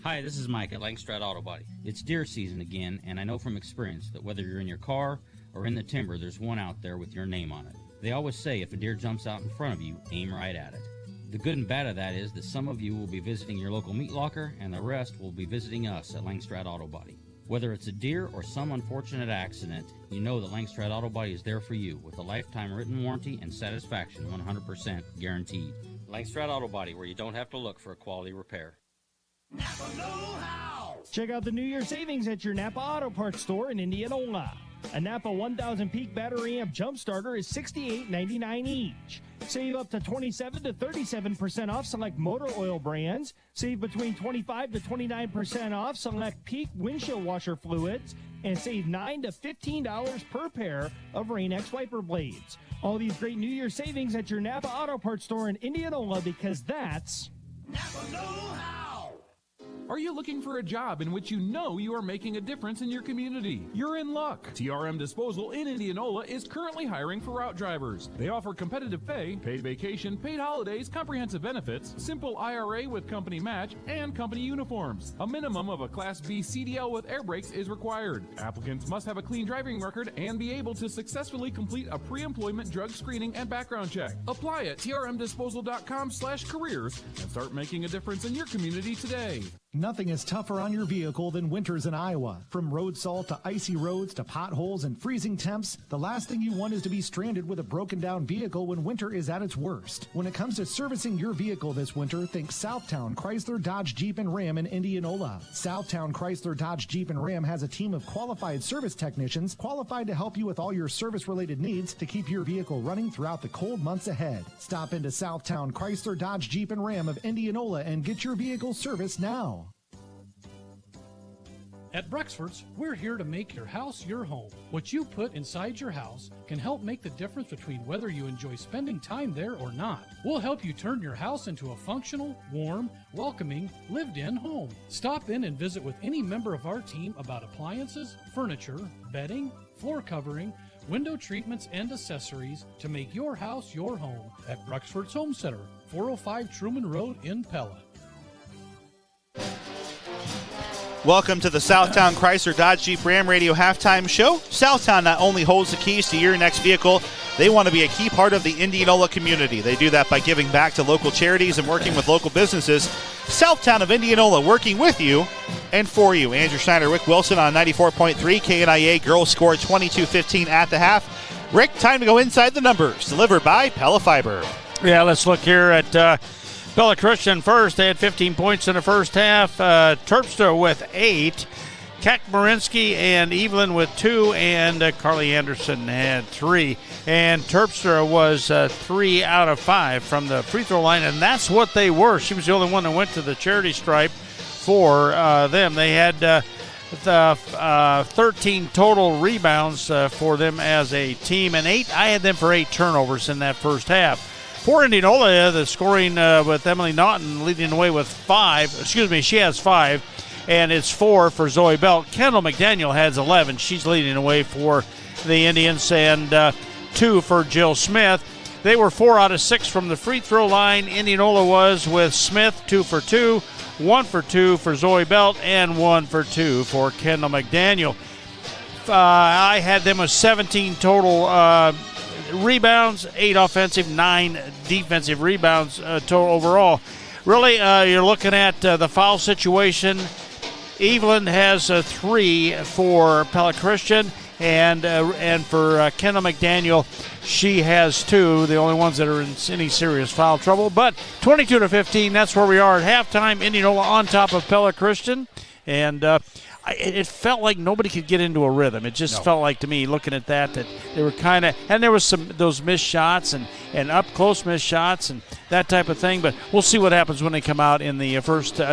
Speaker 15: Hi, this is Mike at Langstrad Auto Body. It's deer season again, and I know from experience that whether you're in your car or in the timber, there's one out there with your name on it. They always say if a deer jumps out in front of you, aim right at it. The good and bad of that is that some of you will be visiting your local meat locker, and the rest will be visiting us at Langstrad Auto Body. Whether it's a deer or some unfortunate accident, you know that Langstrad Auto Body is there for you with a lifetime written warranty and satisfaction 100% guaranteed. Langstrad Auto Body, where you don't have to look for a quality repair.
Speaker 6: Check out the New Year savings at your Napa Auto Parts store in Indianola. A Napa 1000 peak battery amp jump starter is $68.99 each. Save up to 27 to 37% off select motor oil brands. Save between 25 to 29% off select peak windshield washer fluids. And save $9 to $15 per pair of Rain-X wiper blades. All these great New Year savings at your Napa Auto Parts store in Indianola, because that's Napa Know-How.
Speaker 11: Are you looking for a job in which you know you are making a difference in your community? You're in luck. TRM Disposal in Indianola is currently hiring for route drivers. They offer competitive pay, paid vacation, paid holidays, comprehensive benefits, simple IRA with company match, and company uniforms. A minimum of a Class B CDL with air brakes is required. Applicants must have a clean driving record and be able to successfully complete a pre-employment drug screening and background check. Apply at trmdisposal.com/careers and start making a difference in your community today.
Speaker 16: Nothing is tougher on your vehicle than winters in Iowa. From road salt to icy roads to potholes and freezing temps, the last thing you want is to be stranded with a broken down vehicle when winter is at its worst. When it comes to servicing your vehicle this winter, think Southtown Chrysler Dodge Jeep and Ram in Indianola. Southtown Chrysler Dodge Jeep and Ram has a team of qualified service technicians qualified to help you with all your service-related needs to keep your vehicle running throughout the cold months ahead. Stop into Southtown Chrysler Dodge Jeep and Ram of Indianola and get your vehicle serviced now.
Speaker 17: At Bruxford's, we're here to make your house your home. What you put inside your house can help make the difference between whether you enjoy spending time there or not. We'll help you turn your house into a functional, warm, welcoming, lived-in home. Stop in and visit with any member of our team about appliances, furniture, bedding, floor covering, window treatments, and accessories to make your house your home at Bruxford's Home Center, 405 Truman Road in Pella.
Speaker 4: Welcome to the Southtown Chrysler Dodge Jeep Ram Radio halftime show. Southtown not only holds the keys to your next vehicle, they want to be a key part of the Indianola community. They do that by giving back to local charities and working with local businesses. Southtown of Indianola, working with you and for you. Andrew Schneider, Rick Wilson on 94.3 KNIA. Girls score 22-15 at the half. Rick, time to go inside the numbers. Delivered by Pella Fiber.
Speaker 12: Yeah, let's look here at Pella Christian first. They had 15 points in the first half. Terpstra with 8. Kakmarinsky and Evelyn with 2. And Carly Anderson had 3. And Terpstra was 3 out of 5 from the free throw line. And that's what they were. She was the only one that went to the charity stripe for them. They had 13 total rebounds for them as a team. And 8, I had them for 8 turnovers in that first half. For Indianola, the scoring with Emily Naughton leading the way with 5. She has 5, and it's 4 for Zoe Belt. Kendall McDaniel has 11. She's leading the way for the Indians, and 2 for Jill Smith. They were 4 out of 6 from the free throw line. Indianola was with Smith, 2 for 2, 1 for 2 for Zoe Belt, and 1 for 2 for Kendall McDaniel. I had them with 17 total rebounds, 8 offensive, 9 defensive rebounds total overall. Really, you're looking at the foul situation. Evelyn has 3 for Pella Christian, And for Kendall McDaniel, she has 2, the only ones that are in any serious foul trouble. But 22-15, that's where we are at halftime. Indianola on top of Pella Christian. And it felt like nobody could get into a rhythm. It just felt like to me, looking at that they were kind of – and there was those missed shots and up-close missed shots and that type of thing. But we'll see what happens when they come out in the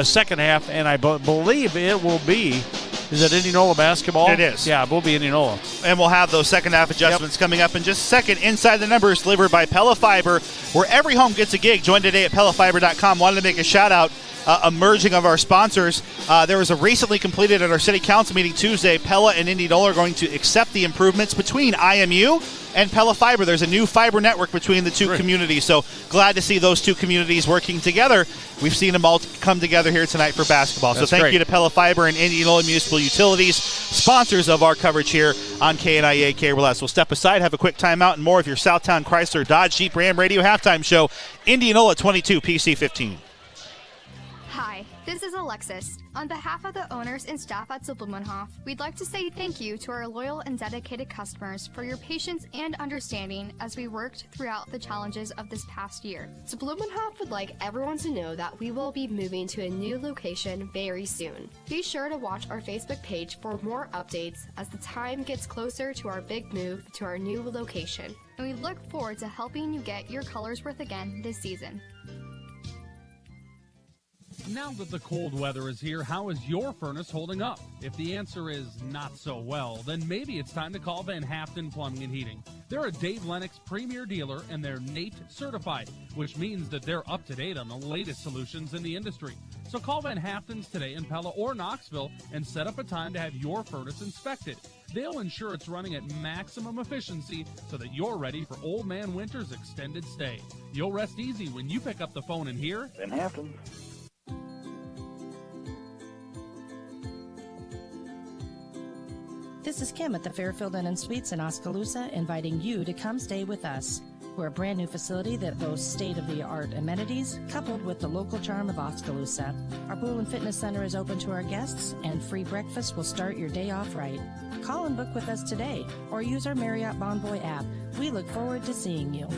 Speaker 12: second half. And I believe it will be – is it Indianola basketball?
Speaker 4: It is.
Speaker 12: Yeah, it will be Indianola.
Speaker 4: And we'll have those second half adjustments coming up in just a second. Inside the Numbers delivered by Pella Fiber, where every home gets a gig. Join today at PellaFiber.com. Wanted to make a shout out. A merging of our sponsors. There was a recently completed at our city council meeting Tuesday. Pella and Indianola are going to accept the improvements between IMU and Pella Fiber. There's a new fiber network between the two communities, so glad to see those two communities working together. We've seen them all come together here tonight for basketball.
Speaker 12: That's
Speaker 4: so thank
Speaker 12: great.
Speaker 4: you to Pella Fiber and Indianola Municipal Utilities, sponsors of our coverage here on KNIA KRLS. We'll step aside, have a quick timeout, and more of your Southtown Chrysler Dodge Jeep Ram Radio halftime show. Indianola 22, PC 15.
Speaker 18: Hi, this is Alexis. On behalf of the owners and staff at Zubelmanhof, we'd like to say thank you to our loyal and dedicated customers for your patience and understanding as we worked throughout the challenges of this past year.
Speaker 19: Zubelmanhof would like everyone to know that we will be moving to a new location very soon. Be sure to watch our Facebook page for more updates as the time gets closer to our big move to our new location.
Speaker 18: And we look forward to helping you get your color's worth again this season.
Speaker 20: Now that the cold weather is here, how is your furnace holding up? If the answer is not so well, then maybe it's time to call Van Haften Plumbing and Heating. They're a Dave Lennox premier dealer and they're NATE certified, which means that they're up to date on the latest solutions in the industry. So call Van Haften's today in Pella or Knoxville and set up a time to have your furnace inspected. They'll ensure it's running at maximum efficiency so that you're ready for Old Man Winter's extended stay. You'll rest easy when you pick up the phone and hear
Speaker 21: Van Haften.
Speaker 22: This is Kim at the Fairfield Inn and Suites in Oskaloosa, inviting you to come stay with us. We're a brand new facility that boasts state-of-the-art amenities, coupled with the local charm of Oskaloosa. Our pool and fitness center is open to our guests, and free breakfast will start your day off right. Call and book with us today, or use our Marriott Bonvoy app. We look forward to seeing you.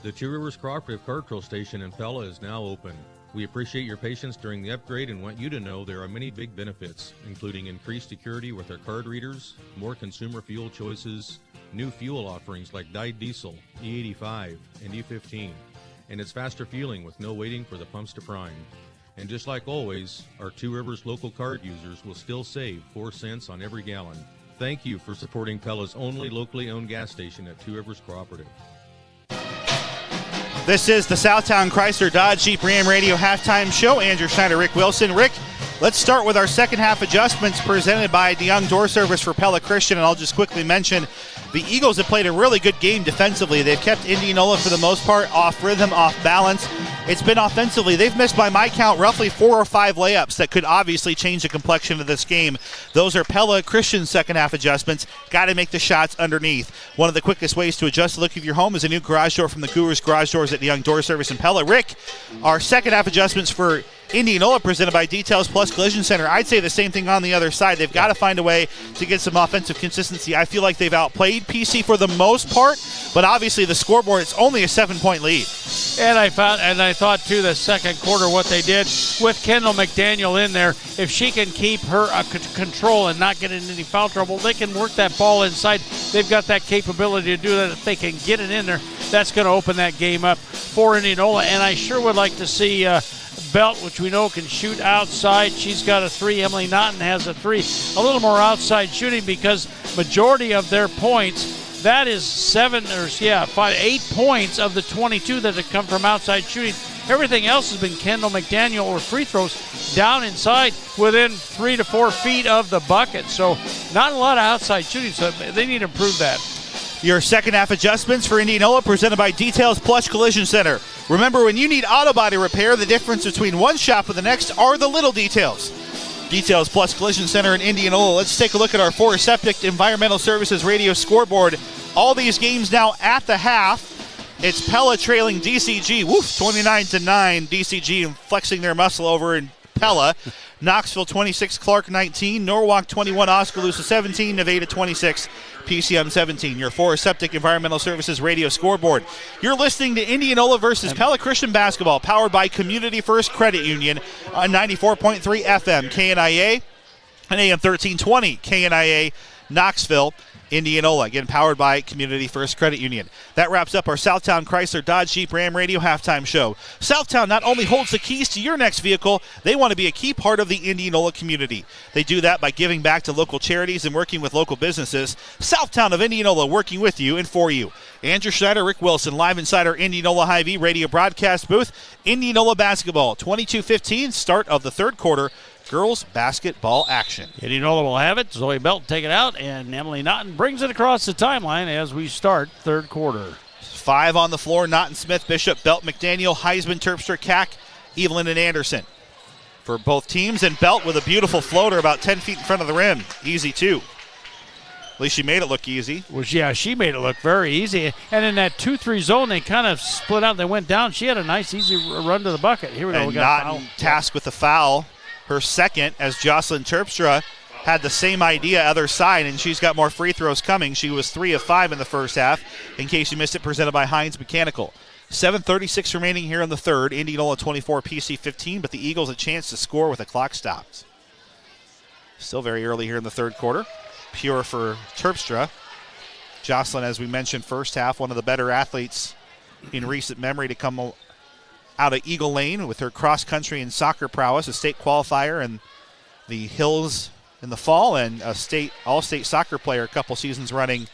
Speaker 23: The Two Rivers Cooperative Card Control Station in Pella is now open. We appreciate your patience during the upgrade and want you to know there are many big benefits, including increased security with our card readers, more consumer fuel choices, new fuel offerings like dyed diesel, E85, and E15, and it's faster fueling with no waiting for the pumps to prime. And just like always, our Two Rivers local card users will still save 4 cents on every gallon. Thank you for supporting Pella's only locally owned gas station at Two Rivers Cooperative.
Speaker 4: This is the Southtown Chrysler Dodge Jeep Ram Radio halftime show. Andrew Schneider, Rick Wilson. Rick, let's start with our second half adjustments presented by DeYoung Door Service for Pella Christian. And I'll just quickly mention the Eagles have played a really good game defensively. They've kept Indianola, for the most part, off rhythm, off balance. It's been offensively. They've missed, by my count, roughly 4 or 5 layups that could obviously change the complexion of this game. Those are Pella Christian's second half adjustments. Got to make the shots underneath. One of the quickest ways to adjust the look of your home is a new garage door from the Gurus Garage Doors at DeYoung Door Service in Pella. Rick, our second half adjustments for Indianola presented by Details Plus Collision Center. I'd say the same thing on the other side. They've got to find a way to get some offensive consistency. I feel like they've outplayed PC for the most part, but obviously the scoreboard, it's only a 7-point lead.
Speaker 12: And I thought too, the second quarter, what they did with Kendall McDaniel in there, if she can keep her control and not get in any foul trouble, they can work that ball inside. They've got that capability to do that. If they can get it in there, that's going to open that game up for Indianola. And I sure would like to see Belt, which we know can shoot outside. She's got a 3. Emily Naughton has a 3. A little more outside shooting because majority of their points, that is 8 points of the 22 that have come from outside shooting. Everything else has been Kendall McDaniel or free throws down inside within 3 to 4 feet of the bucket. So not a lot of outside shooting, so they need to improve that.
Speaker 4: Your second half adjustments for Indianola presented by Details Plus Collision Center. Remember, when you need auto body repair, the difference between one shop and the next are the little details. Details Plus Collision Center in Indianola. Let's take a look at our Forest Septic Environmental Services radio scoreboard. All these games now at the half. It's Pella trailing DCG, 29-9. DCG flexing their muscle over in Pella. Knoxville 26, Clark 19, Norwalk 21, Oskaloosa 17, Nevada 26, PCM 17. Your Forest Septic Environmental Services radio scoreboard. You're listening to Indianola versus Pella Christian basketball, powered by Community First Credit Union on 94.3 FM, KNIA, and AM 1320, KNIA, Knoxville, Indianola, again powered by Community First Credit Union. That wraps up our Southtown Chrysler Dodge Jeep Ram Radio halftime show. Southtown not only holds the keys to your next vehicle, they want to be a key part of the Indianola community. They do that by giving back to local charities and working with local businesses. Southtown of Indianola, working with you and for you. Andrew Schneider, Rick Wilson, live inside our Indianola Hy-Vee radio broadcast booth. Indianola basketball, 22-15, start of the third quarter. Girls basketball action.
Speaker 12: Indianola will have it. Zoe Belt take it out, and Emily Naughton brings it across the timeline as we start third quarter.
Speaker 4: 5 on the floor. Naughton, Smith, Bishop, Belt, McDaniel, Heisman, Terpstra, Cack, Evelyn, and Anderson for both teams. And Belt with a beautiful floater about 10 feet in front of the rim. Easy, too. At least she made it look easy.
Speaker 12: Well, yeah, she made it look very easy. And in that 2-3 zone, they kind of split out. They went down. She had a nice, easy run to the bucket. Here we go.
Speaker 4: And
Speaker 12: we got
Speaker 4: Naughton tasked with the foul. Her second, as Jocelyn Terpstra had the same idea other side, and she's got more free throws coming. She was 3 of 5 in the first half. In case you missed it, presented by Hines Mechanical. 7:36 remaining here in the third. Indianola 24, PC 15, but the Eagles a chance to score with the clock stopped. Still very early here in the third quarter. Pure for Terpstra. Jocelyn, as we mentioned, first half, one of the better athletes in recent memory to come out of Eagle Lane with her cross-country and soccer prowess, a state qualifier in the Hills in the fall, and a state all-state soccer player a couple seasons running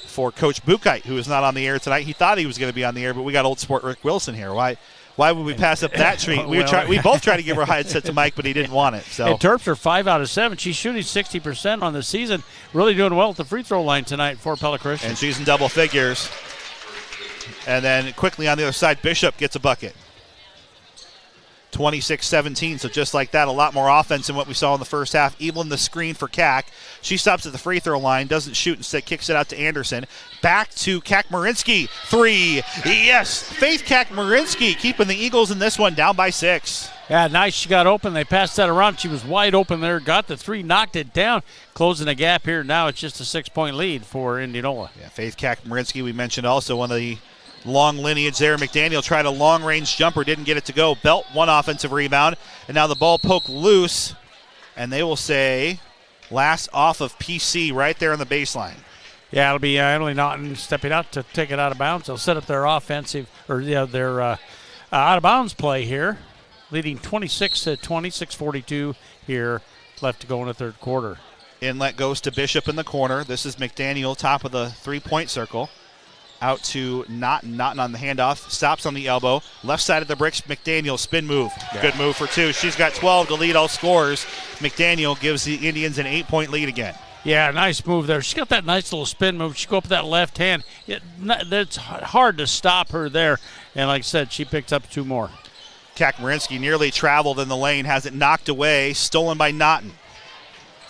Speaker 4: for Coach Bukite, who is not on the air tonight. He thought he was going to be on the air, but we got old sport Rick Wilson here. Why would we pass up that treat? We both tried to give her a headset to Mike, but he didn't want it. So.
Speaker 12: And Terps are 5 out of 7. She's shooting 60% on the season. Really doing well at the free throw line tonight for Pella Christian.
Speaker 4: And she's in double figures. And then quickly on the other side, Bishop gets a bucket. 26-17, so just like that, a lot more offense than what we saw in the first half. Evelyn the screen for Cack. She stops at the free throw line, doesn't shoot, instead kicks it out to Anderson. Back to Kack-Marinsky. 3. Yes, Faith Kack-Marinsky keeping the Eagles in this one down by 6.
Speaker 12: Yeah, nice. She got open. They passed that around. She was wide open there. Got the 3, knocked it down. Closing the gap here. Now it's just a 6-point lead for Indianola.
Speaker 4: Yeah, Faith Kack-Marinsky, we mentioned also one of the long lineage there. McDaniel tried a long-range jumper, didn't get it to go. Belt, one offensive rebound, and now the ball poked loose, and they will say last off of PC right there on the baseline.
Speaker 12: Yeah, it'll be Emily Naughton stepping out to take it out of bounds. They'll set up their offensive, or their out-of-bounds play here, leading 26-20, 6:42 here left to go in the third quarter.
Speaker 4: Inlet goes to Bishop in the corner. This is McDaniel, top of the three-point circle. Out to Naughton. Naughton on the handoff. Stops on the elbow. Left side of the bricks. McDaniel, spin move. Yeah. Good move for 2. She's got 12 to lead all scorers. McDaniel gives the Indians an 8-point lead again.
Speaker 12: Yeah, nice move there. She's got that nice little spin move. She go up with that left hand. It's hard to stop her there. And like I said, she picked up 2 more.
Speaker 4: Kack-Marinsky nearly traveled in the lane. Has it knocked away. Stolen by Naughton.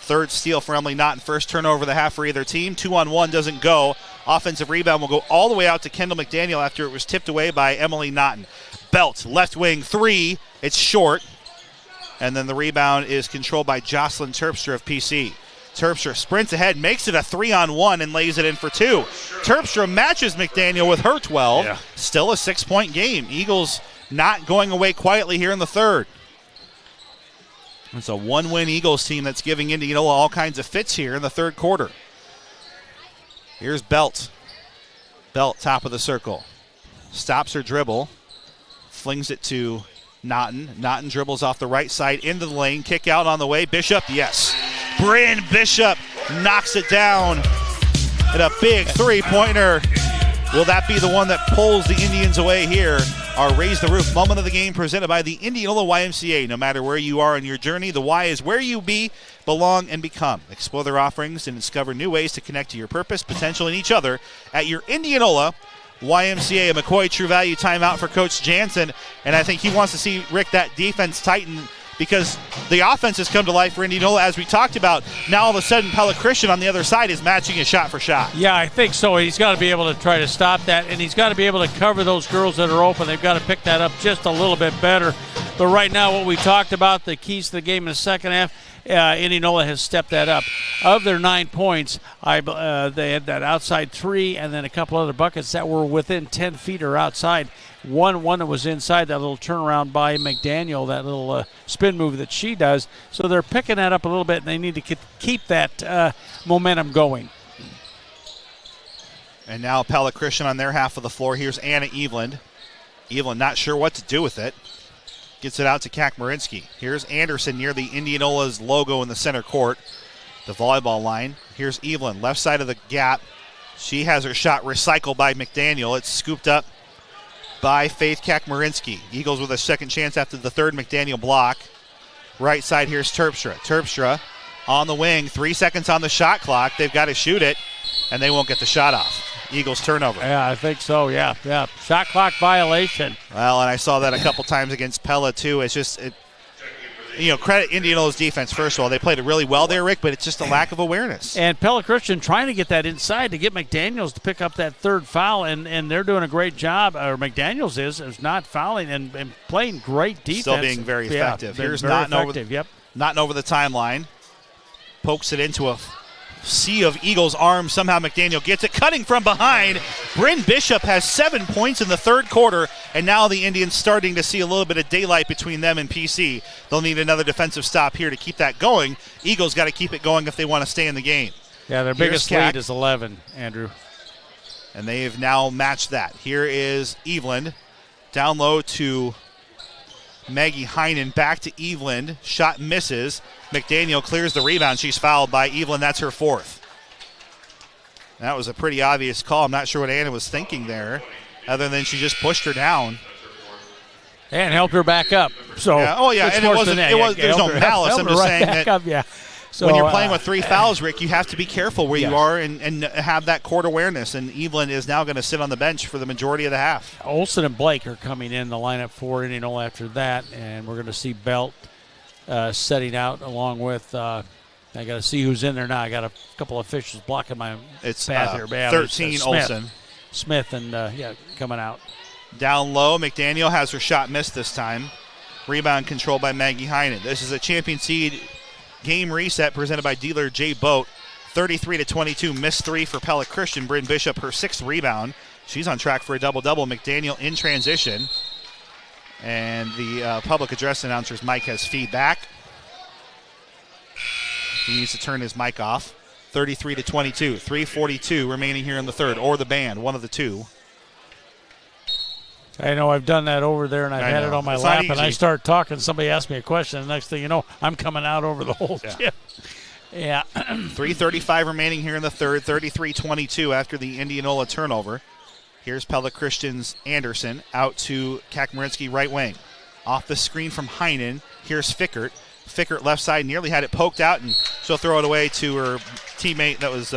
Speaker 4: Third steal for Emily Naughton. First turnover of the half for either team. 2-on-1 doesn't go. Offensive rebound will go all the way out to Kendall McDaniel after it was tipped away by Emily Naughton. Belt, left wing, 3. It's short. And then the rebound is controlled by Jocelyn Terpstra of PC. Terpstra sprints ahead, makes it a 3-on-1, and lays it in for 2. Terpstra matches McDaniel with her 12. Yeah. Still a 6-point game. Eagles not going away quietly here in the third. It's a 1-win Eagles team that's giving Indianola all kinds of fits here in the third quarter. Here's Belt. Belt, top of the circle. Stops her dribble. Flings it to Naughton. Naughton dribbles off the right side into the lane. Kick out on the way. Bishop, yes. Bryn Bishop knocks it down. And a big three-pointer. Will that be the one that pulls the Indians away here? Our Raise the Roof moment of the game presented by the Indianola YMCA. No matter where you are on your journey, the Y is where you be, belong, and become. Explore their offerings and discover new ways to connect to your purpose, potential, and each other at your Indianola YMCA. A McCoy True Value timeout for Coach Jansen, and I think he wants to see, Rick, that defense tighten because the offense has come to life for Indianola, as we talked about. Now all of a sudden, Pella Christian on the other side is matching it shot for shot.
Speaker 12: Yeah, I think so. He's got to be able to try to stop that, and he's got to be able to cover those girls that are open. They've got to pick that up just a little bit better. But right now, what we talked about, the keys to the game in the second half, Indianola has stepped that up. Of their 9 points, they had that outside 3 and then a couple other buckets that were within 10 feet or outside. One that was inside, that little turnaround by McDaniel, that little spin move that she does. So they're picking that up a little bit, and they need to keep that momentum going.
Speaker 4: And now Pella Christian on their half of the floor. Here's Anna Eveland. Eveland not sure what to do with it. Gets it out to Kakmarinsky. Here's Anderson near the Indianola's logo in the center court, the volleyball line. Here's Eveland, left side of the gap. She has her shot recycled by McDaniel. It's scooped up by Faith Kakmarinsky. Eagles with a second chance after the third McDaniel block. Right side, here's Terpstra. Terpstra on the wing, 3 seconds on the shot clock. They've got to shoot it, and they won't get the shot off. Eagles turnover.
Speaker 12: Yeah, I think so, yeah. Shot clock violation.
Speaker 4: Well, and I saw that a couple times against Pella, too. It's just, credit Indianola's defense, first of all. They played it really well there, Rick, but it's just a lack of awareness.
Speaker 12: And Pella Christian trying to get that inside to get McDaniels to pick up that third foul, and they're doing a great job, or McDaniels is not fouling and playing great defense.
Speaker 4: Still being very effective. Here's Naughton over the timeline. Pokes it into a sea of Eagles' arms. Somehow McDaniel gets it. Cutting from behind. Bryn Bishop has 7 points in the third quarter, and now the Indians starting to see a little bit of daylight between them and PC. They'll need another defensive stop here to keep that going. Eagles got to keep it going if they want to stay in the game.
Speaker 12: Yeah, their biggest lead is 11, Andrew.
Speaker 4: And they have now matched that. Here is Eveland. Down low to Maggie Heinen. Back to Eveland. Shot misses. McDaniel clears the rebound. She's fouled by Eveland. That's her fourth. That was a pretty obvious call. I'm not sure what Anna was thinking there, other than she just pushed her down.
Speaker 12: And helped her back up. So
Speaker 4: and there's no malice. I'm just saying that
Speaker 12: So,
Speaker 4: when you're playing with 3 fouls, Rick, you have to be careful where you are and have that court awareness. And Eveland is now going to sit on the bench for the majority of the half.
Speaker 12: Olsen and Blake are coming in the lineup for Indianola after that, and we're going to see Belt setting out along with I got to see who's in there now. I got a couple of officials blocking my path here.
Speaker 4: 13 Olsen.
Speaker 12: Smith and coming out.
Speaker 4: Down low, McDaniel has her shot missed this time. Rebound controlled by Maggie Heinen. This is a champion seed game reset presented by dealer Jay Boat. 33-22, missed 3 for Pella Christian. Bryn Bishop, her 6th rebound. She's on track for a double-double. McDaniel in transition. And the public address announcer's mic has feedback. He needs to turn his mic off. 33-22, 3:42 remaining here in the third, or the band, one of the two.
Speaker 12: I know I've done that over there, and I've had it on my lap, and I start talking. Somebody asks me a question, and the next thing you know, I'm coming out over the whole tip. Yeah.
Speaker 4: 3:35 remaining here in the third, 33-22 after the Indianola turnover. Here's Pella Christian's Anderson out to Kakmarinsky right wing. Off the screen from Heinen, here's Fickert. Fickert left side nearly had it poked out, and she'll throw it away to her teammate. That was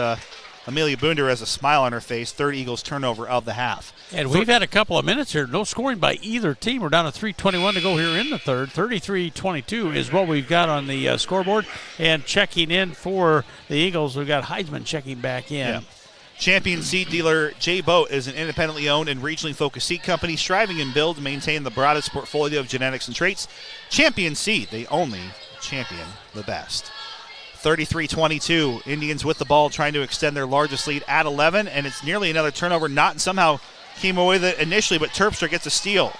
Speaker 4: Amelia Boonder has a smile on her face. Third Eagles turnover of the half.
Speaker 12: And we've had a couple of minutes here. No scoring by either team. We're down to 3:21 to go here in the third. 33-22 is what we've got on the scoreboard. And checking in for the Eagles, we've got Heisman checking back in.
Speaker 4: Yeah. Champion seed dealer Jay Boat is an independently owned and regionally focused seed company striving and build to maintain the broadest portfolio of genetics and traits. Champion seed, they only champion the best. 33-22, Indians with the ball trying to extend their largest lead at 11, and it's nearly another turnover. Naughton somehow came away with it initially, but Terpstra gets a steal.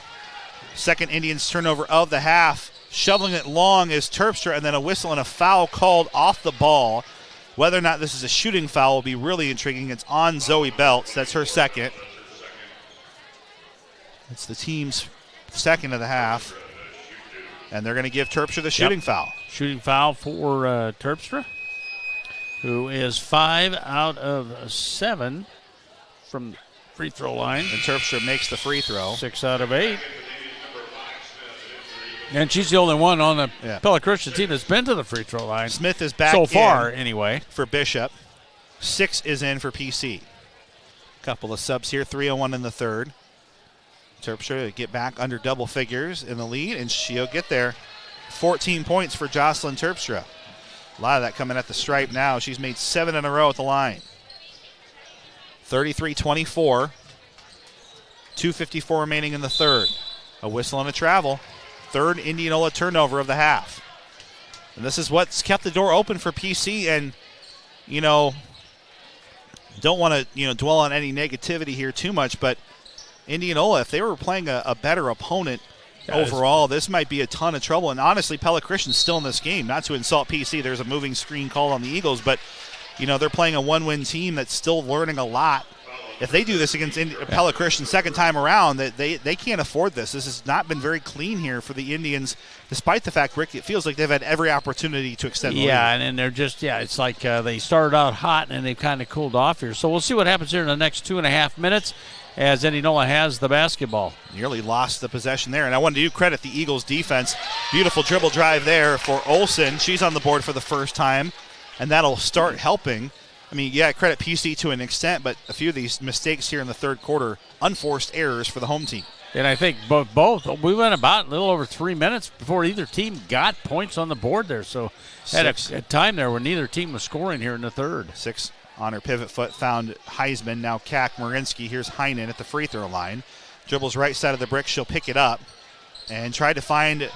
Speaker 4: Second Indians turnover of the half. Shoveling it long is Terpstra, and then a whistle and a foul called off the ball. Whether or not this is a shooting foul will be really intriguing. It's on Zoe Belts. That's her second. It's the team's second of the half. And they're going to give Terpstra the shooting foul.
Speaker 12: Shooting foul for Terpstra, who is 5 out of 7 from the free throw line.
Speaker 4: And Terpstra makes the free throw.
Speaker 12: 6 out of 8. And she's the only one on the Pella Christian team that's been to the free throw line.
Speaker 4: Smith is back
Speaker 12: so far, anyway.
Speaker 4: For Bishop. 6 is in for PC. Couple of subs here, 3:01 in the third. Terpstra to get back under double figures in the lead, and she'll get there. 14 points for Jocelyn Terpstra. A lot of that coming at the stripe now. She's made 7 in a row at the line. 33-24. 2:54 remaining in the third. A whistle and a travel. third Indianola turnover of the half. And this is what's kept the door open for PC, and, don't want to, dwell on any negativity here too much, but Indianola, if they were playing a better opponent overall, this might be a ton of trouble. And honestly, Pella Christian's still in this game. Not to insult PC, there's a moving screen call on the Eagles, but, they're playing a one-win team that's still learning a lot. If they do this against Pella Christian second time around, they can't afford this. This has not been very clean here for the Indians, despite the fact, Rick, it feels like they've had every opportunity to extend the lead.
Speaker 12: Yeah, and they're just, it's like they started out hot and they've kind of cooled off here. So we'll see what happens here in the next 2.5 minutes as Indianola has the basketball.
Speaker 4: Nearly lost the possession there, and I wanted to credit the Eagles' defense. Beautiful dribble drive there for Olsen. She's on the board for the first time, and that'll start helping. I mean, credit PC to an extent, but a few of these mistakes here in the third quarter, unforced errors for the home team.
Speaker 12: And I think both we went about a little over 3 minutes before either team got points on the board there. So had a time there where neither team was scoring here in the third.
Speaker 4: 6 on her pivot foot found Heisman. Now Marinsky. Here's Heinen at the free throw line. Dribbles right side of the brick. She'll pick it up and try to find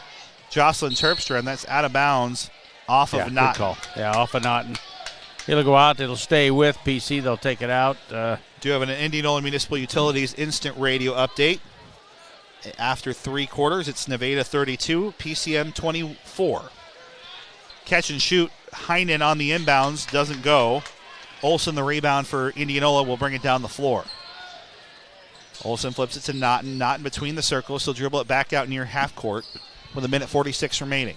Speaker 4: Jocelyn Terpstra, and that's out of bounds off of Naughton.
Speaker 12: Good call. Yeah, off of Naughton. It'll go out. It'll stay with PC. They'll take it out.
Speaker 4: Do have an Indianola Municipal Utilities instant radio update. After 3 quarters, it's Nevada 32, PCM 24. Catch and shoot. Heinen on the inbounds. Doesn't go. Olsen, the rebound for Indianola, will bring it down the floor. Olsen flips it to Naughton. Naughton between the circles. She'll dribble it back out near half court with 1:46 remaining.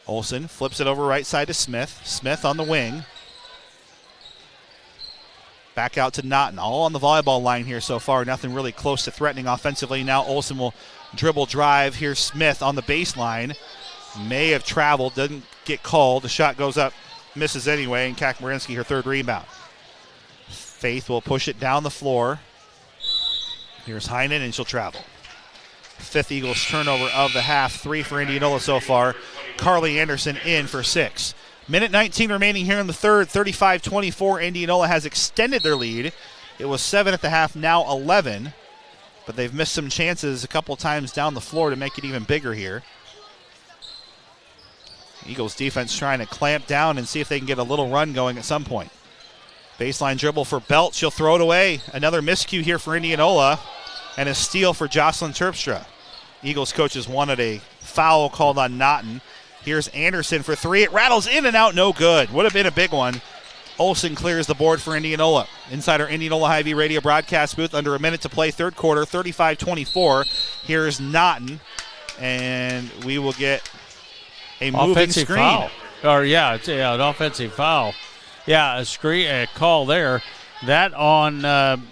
Speaker 4: Olsen flips it over right side to Smith. Smith on the wing. Back out to Naughton. All on the volleyball line here so far. Nothing really close to threatening offensively. Now Olsen will dribble drive. Here's Smith on the baseline. May have traveled. Doesn't get called. The shot goes up. Misses anyway. And Marinsky, her third rebound. Faith will push it down the floor. Here's Heinen, and she'll travel. 5th Eagles turnover of the half. 3 for Indianola so far. Carly Anderson in for 6. Minute 19 remaining here in the third. 35-24. Indianola has extended their lead. It was 7 at the half, now 11. But they've missed some chances a couple times down the floor to make it even bigger here. Eagles defense trying to clamp down and see if they can get a little run going at some point. Baseline dribble for Belt. She'll throw it away. Another miscue here for Indianola. And a steal for Jocelyn Terpstra. Eagles coaches wanted a foul called on Naughton. Here's Anderson for 3. It rattles in and out, no good. Would have been a big one. Olsen clears the board for Indianola. Inside our Indianola Hy-Vee radio broadcast booth, under a minute to play, third quarter, 35-24. Here's Naughton, and we will get a moving
Speaker 12: offensive
Speaker 4: screen.
Speaker 12: Foul. It's an offensive foul. Yeah, a call there. That on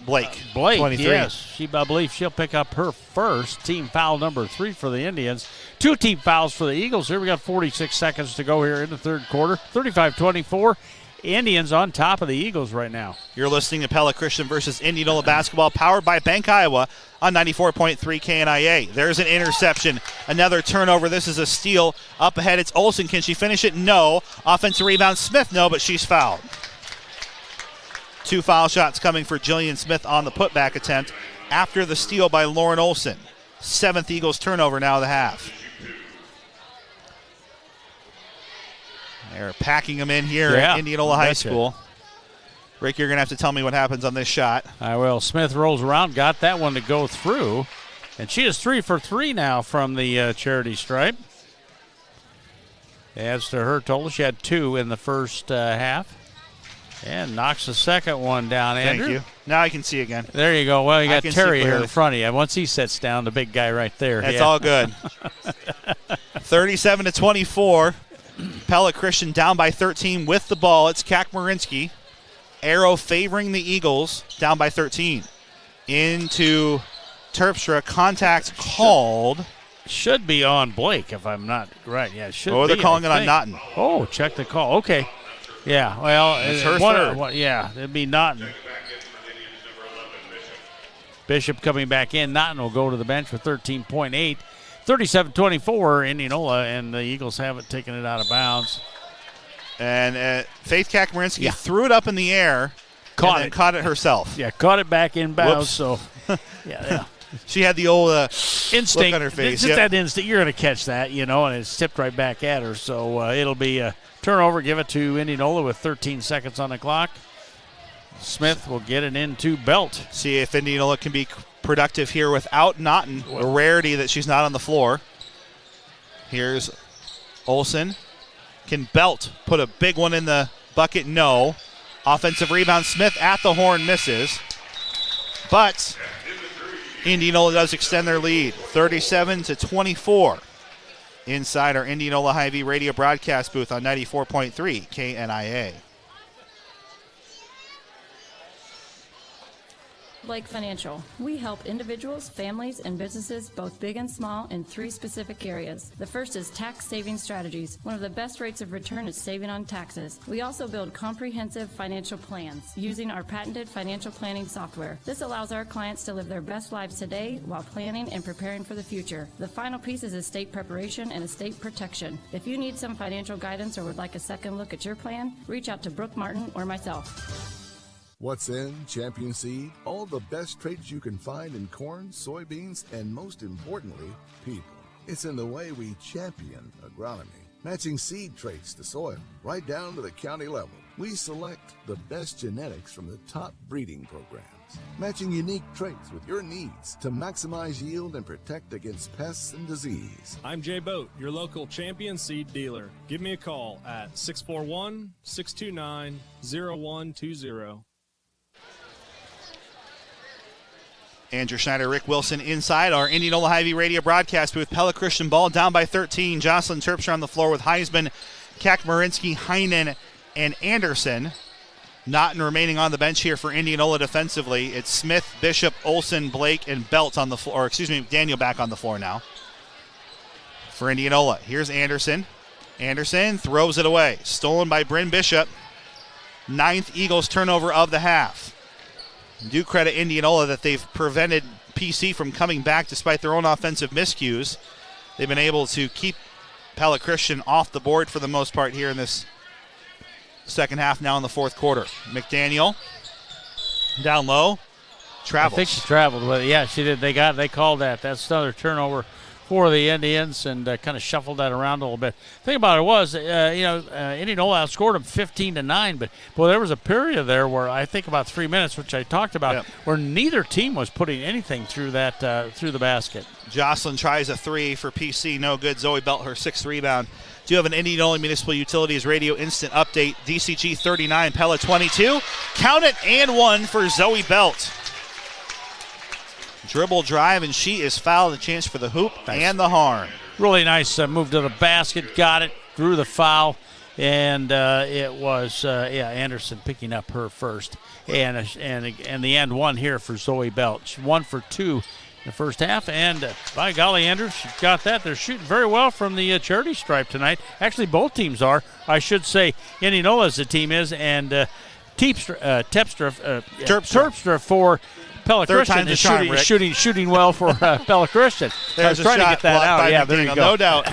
Speaker 4: Blake.
Speaker 12: 23. Yes, I believe she'll pick up her first team foul number 3 for the Indians. 2 team fouls for the Eagles. Here we got 46 seconds to go here in the third quarter. 35-24. Indians on top of the Eagles right now.
Speaker 4: You're listening to Pella Christian versus Indianola basketball, powered by Bank Iowa on 94.3 KNIA. There's an interception. Another turnover. This is a steal. Up ahead, it's Olsen. Can she finish it? No. Offensive rebound, Smith. No, but she's fouled. 2 foul shots coming for Jillian Smith on the putback attempt after the steal by Lauren Olsen. 7th Eagles turnover now of the half. They're packing them in here at Indianola High School. Rick, you're going to have to tell me what happens on this shot.
Speaker 12: I will. Smith rolls around, got that one to go through. And she is 3 for 3 now from the charity stripe. Adds to her total. She had 2 in the first half. And knocks the second one down, Andrew.
Speaker 4: Thank you. Now I can see again.
Speaker 12: There you go. Well, you got Terry here in front of you. Once he sets down, the big guy right there.
Speaker 4: That's all good. 37-24. Pella Christian down by 13 with the ball. It's Marinsky. Arrow favoring the Eagles, down by 13. Into Terpstra. Contact called.
Speaker 12: Should be on Blake, if I'm not right. Yeah, it should be.
Speaker 4: Oh, they're calling it on Naughton.
Speaker 12: Oh, check the call. Okay. Yeah, well,
Speaker 4: it's her third.
Speaker 12: It'd be Naughton. Bishop coming back in. Naughton will go to the bench for 13.8. 37-24, Indianola, and the Eagles haven't taken it out of bounds.
Speaker 4: And Faith Marinsky threw it up in the air, caught it herself.
Speaker 12: Yeah, caught it back in bounds. So,
Speaker 4: She had the old
Speaker 12: instinct
Speaker 4: look on her face.
Speaker 12: Just that instinct. You're going to catch that, and it's tipped right back at her. So it'll be a turnover. Give it to Indianola with 13 seconds on the clock. Smith will get it into Belt.
Speaker 4: See if Indianola can be productive here without Naughton. A rarity that she's not on the floor. Here's Olsen. Can Belt put a big one in the bucket? No. Offensive rebound. Smith at the horn misses. But Indianola does extend their lead, 37-24. Inside our Indianola Hy-Vee radio broadcast booth on 94.3 KNIA.
Speaker 22: Blake Financial. We help individuals, families, and businesses, both big and small, in 3 specific areas. The first is tax saving strategies. One of the best rates of return is saving on taxes. We also build comprehensive financial plans using our patented financial planning software. This allows our clients to live their best lives today while planning and preparing for the future. The final piece is estate preparation and estate protection. If you need some financial guidance or would like a second look at your plan, reach out to Brooke Martin or myself.
Speaker 1: What's in Champion Seed? All the best traits you can find in corn, soybeans, and most importantly, people. It's in the way we champion agronomy, matching seed traits to soil, right down to the county level. We select the best genetics from the top breeding programs, matching unique traits with your needs to maximize yield and protect against pests and disease.
Speaker 2: I'm Jay Boat, your local Champion Seed dealer. Give me a call at 641-629-0120.
Speaker 4: Andrew Schneider, Rick Wilson inside our Indianola Hy-Vee radio broadcast booth. Pella Christian ball down by 13. Jocelyn Terpstra on the floor with Heisman, Kakmarinsky, Heinen, and Anderson. Naughton remaining on the bench here for Indianola defensively. It's Smith, Bishop, Olsen, Blake, and Belt on the floor. Or excuse me, Daniel back on the floor now for Indianola. Here's Anderson. Anderson throws it away. Stolen by Bryn Bishop. 9th Eagles turnover of the half. Do credit Indianola that they've prevented PC from coming back despite their own offensive miscues. They've been able to keep Pella Christian off the board for the most part here in this second half, now in the fourth quarter. McDaniel down low, travels.
Speaker 12: I think she traveled with it. Yeah, she did. They called that. That's another turnover for the Indians, and kind of shuffled that around a little bit. The thing about it was, Indianola outscored them 15-9, but boy, there was a period there where I think about 3 minutes, which I talked about, where neither team was putting anything through that through the basket.
Speaker 4: Jocelyn tries a 3 for PC, no good. Zoe Belt, her 6th rebound. Do you have an Indianola Municipal Utilities Radio Instant Update? DCG 39, Pella 22. Count it, and 1 for Zoe Belt. Dribble drive, and she is fouled. A chance for the hoop and the harm.
Speaker 12: Really nice move to the basket. Got it, drew the foul, and it was Anderson picking up her first. And the end one here for Zoe Belt. She 1 for 2 in the first half, and by golly, Andrews, she got that. They're shooting very well from the charity stripe tonight. Actually, both teams are. I should say Indianola as the team is, and Terpstra for Pella Christian is shooting well for Pella Christian.
Speaker 4: There's
Speaker 12: I was trying to get that out. Yeah,
Speaker 4: there you go. No doubt.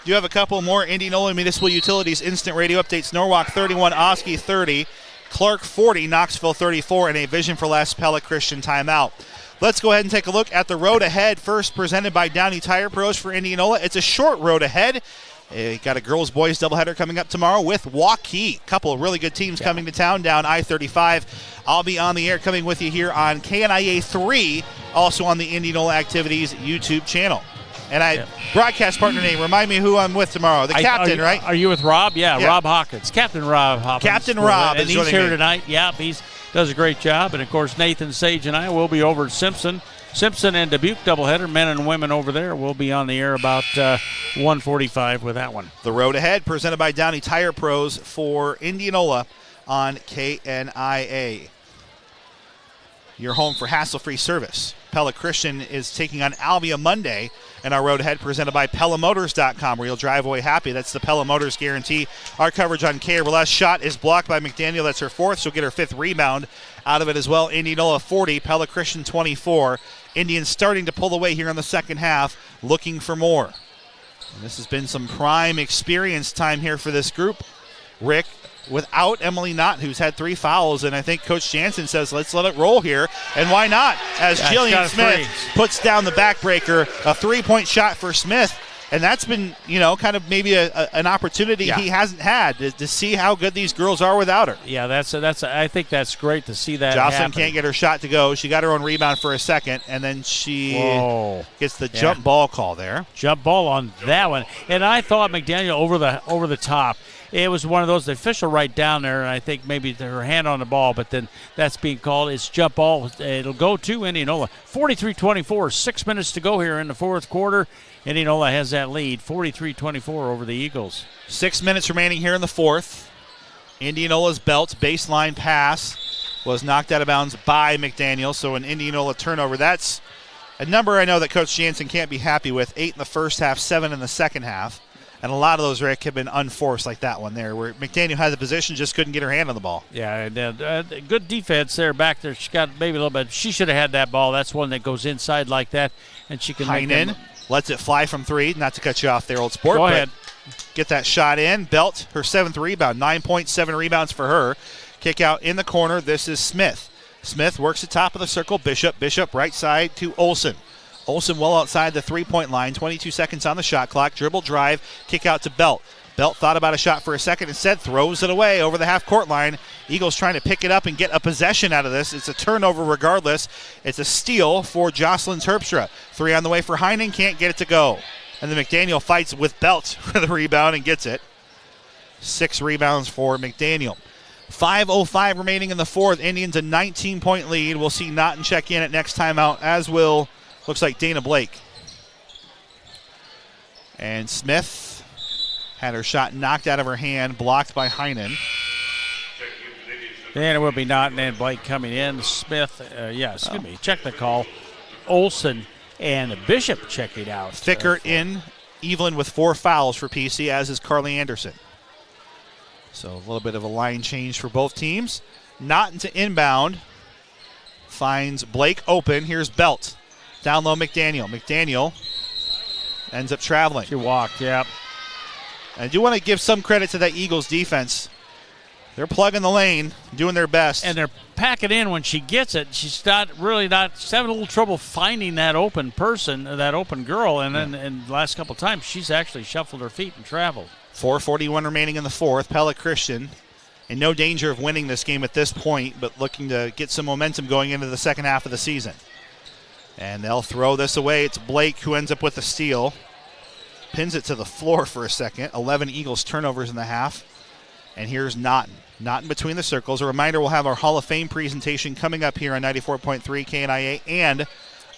Speaker 4: You have a couple more Indianola Municipal Utilities instant radio updates. Norwalk 31, Oski 30, Clark 40, Knoxville 34, and a Vision for Less Pella Christian timeout. Let's go ahead and take a look at the road ahead. First presented by Downey Tire Pros for Indianola. It's a short road ahead. Got a girls-boys doubleheader coming up tomorrow with Waukee. Couple of really good teams coming to town down I-35. I'll be on the air coming with you here on KNIA 3, also on the Indianola Activities YouTube channel. And broadcast partner name, remind me who I'm with tomorrow. The captain, right?
Speaker 12: Are you with Rob? Yeah, Rob Hawkins. Captain Rob Hawkins.
Speaker 4: Captain Rob
Speaker 12: and
Speaker 4: is
Speaker 12: he's here tonight. Yeah, he does a great job. And, of course, Nathan Sage and I will be over at Simpson and Dubuque doubleheader, men and women over there. We'll be on the air about 1:45 with that one.
Speaker 4: The road ahead, presented by Downey Tire Pros for Indianola on KNIA. Your home for hassle-free service. Pella Christian is taking on Albia Monday, and our road ahead presented by PellaMotors.com, where you'll drive away happy. That's the Pella Motors guarantee. Our coverage on KRLS shot is blocked by McDaniel. That's her 4th. She'll get her 5th rebound out of it as well. Indianola 40, Pella Christian 24. Indians starting to pull away here in the second half, looking for more. And this has been some prime experience time here for this group. Rick, without Emily Knott, who's had 3 fouls, and I think Coach Jansen says, let's let it roll here, and why not? As Jillian Smith puts down the backbreaker, a 3-point shot for Smith, and that's been, kind of maybe an opportunity he hasn't had to see how good these girls are without her.
Speaker 12: Yeah, I think that's great to see that
Speaker 4: Jocelyn
Speaker 12: happen.
Speaker 4: can't get her shot to go. She got her own rebound for a second, and then she gets the jump ball call there.
Speaker 12: Jump ball on that one. And I thought McDaniel over the top. It was one of those, the official right down there, and I think maybe her hand on the ball, but then that's being called. It's jump ball. It'll go to Indianola. 43-24, 6 minutes to go here in the fourth quarter. Indianola has that lead, 43-24 over the Eagles.
Speaker 4: 6 minutes remaining here in the fourth. Indianola's Belt's baseline pass was knocked out of bounds by McDaniel, so an Indianola turnover. That's a number I know that Coach Jansen can't be happy with. 8 in the first half, 7 in the second half. And a lot of those, Rick, have been unforced like that one there, where McDaniel had the position, just couldn't get her hand on the ball.
Speaker 12: Yeah, good defense there back there. She got maybe a little bit. She should have had that ball. That's one that goes inside like that, and she can
Speaker 4: Heinen lets it fly from 3. Not to cut you off there, Old Sport.
Speaker 12: Go ahead.
Speaker 4: Get that shot in. Belt, her 7th rebound, 9.7 rebounds for her. Kick out in the corner. This is Smith. Smith works the top of the circle. Bishop right side to Olsen. Olsen well outside the 3-point line, 22 seconds on the shot clock. Dribble drive, kick out to Belt. Belt thought about a shot for a second, instead throws it away over the half-court line. Eagles trying to pick it up and get a possession out of this. It's a turnover regardless. It's a steal for Jocelyn Terpstra. 3 on the way for Heinen, can't get it to go. And then McDaniel fights with Belt for the rebound and gets it. 6 rebounds for McDaniel. 5:05 remaining in the fourth. Indians a 19-point lead. We'll see Naughton check in at next timeout, as will, looks like, Dana Blake. And Smith had her shot knocked out of her hand, blocked by Heinen.
Speaker 12: And it will be Naughton and Blake coming in. Smith, check the call. Olsen and Bishop checking out.
Speaker 4: Fickert in, Evelyn with 4 fouls for PC, as is Carly Anderson. So a little bit of a line change for both teams. Naughton to inbound. Finds Blake open. Here's Belt. Down low, McDaniel. McDaniel ends up traveling.
Speaker 12: She walked, yep.
Speaker 4: I do want to give some credit to that Eagles defense. They're plugging the lane, doing their best.
Speaker 12: And they're packing in when she gets it. She's having a little trouble finding that open person, that open girl. And then in the last couple of times, she's actually shuffled her feet and traveled.
Speaker 4: 4:41 remaining in the fourth. Pella Christian in no danger of winning this game at this point, but looking to get some momentum going into the second half of the season. And they'll throw this away. It's Blake who ends up with the steal. Pins it to the floor for a second. 11 Eagles turnovers in the half. And here's Naughton. Naughton between the circles. A reminder, we'll have our Hall of Fame presentation coming up here on 94.3 KNIA and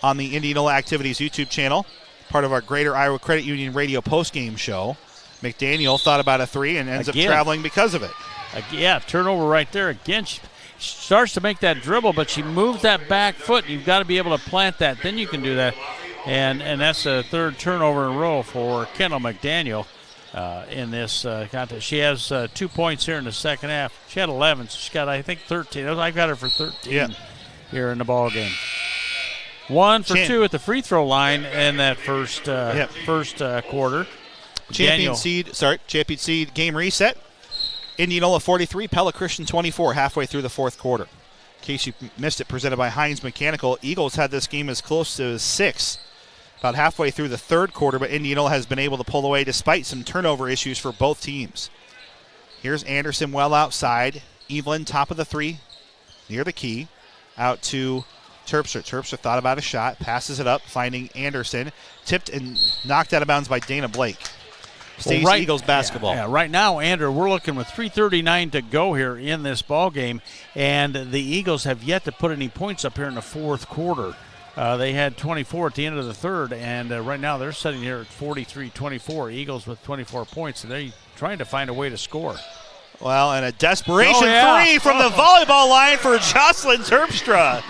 Speaker 4: on the Indianola Activities YouTube channel, part of our Greater Iowa Credit Union radio postgame show. McDaniel thought about a 3 and ends up traveling because of it.
Speaker 12: Turnover right there. Again, she starts to make that dribble, but she moves that back foot. You've got to be able to plant that. Then you can do that. And that's a third turnover in a row for Kendall McDaniel in this contest. She has 2 points here in the second half. She had 11, so she got, I think, 13. I've got her for 13 here in the ball game. 1 for 2 at the free throw line in that first quarter.
Speaker 4: Champion seed game reset. Indianola 43, Pella Christian 24, halfway through the fourth quarter. In case you missed it, presented by Heinz Mechanical. Eagles had this game as close to 6, about halfway through the third quarter, but Indianola has been able to pull away despite some turnover issues for both teams. Here's Anderson well outside. Evelyn, top of the 3, near the key. Out to Terpstra. Terpstra thought about a shot, passes it up, finding Anderson. Tipped and knocked out of bounds by Dana Blake. Stays Eagles basketball.
Speaker 12: Yeah, right now, Andrew, we're looking with 3:39 to go here in this ball game, and the Eagles have yet to put any points up here in the fourth quarter. They had 24 at the end of the third, and right now they're sitting here at 43-24. Eagles with 24 points, and they're trying to find a way to score.
Speaker 4: Well, and a desperation 3 from the volleyball line for Jocelyn Terpstra.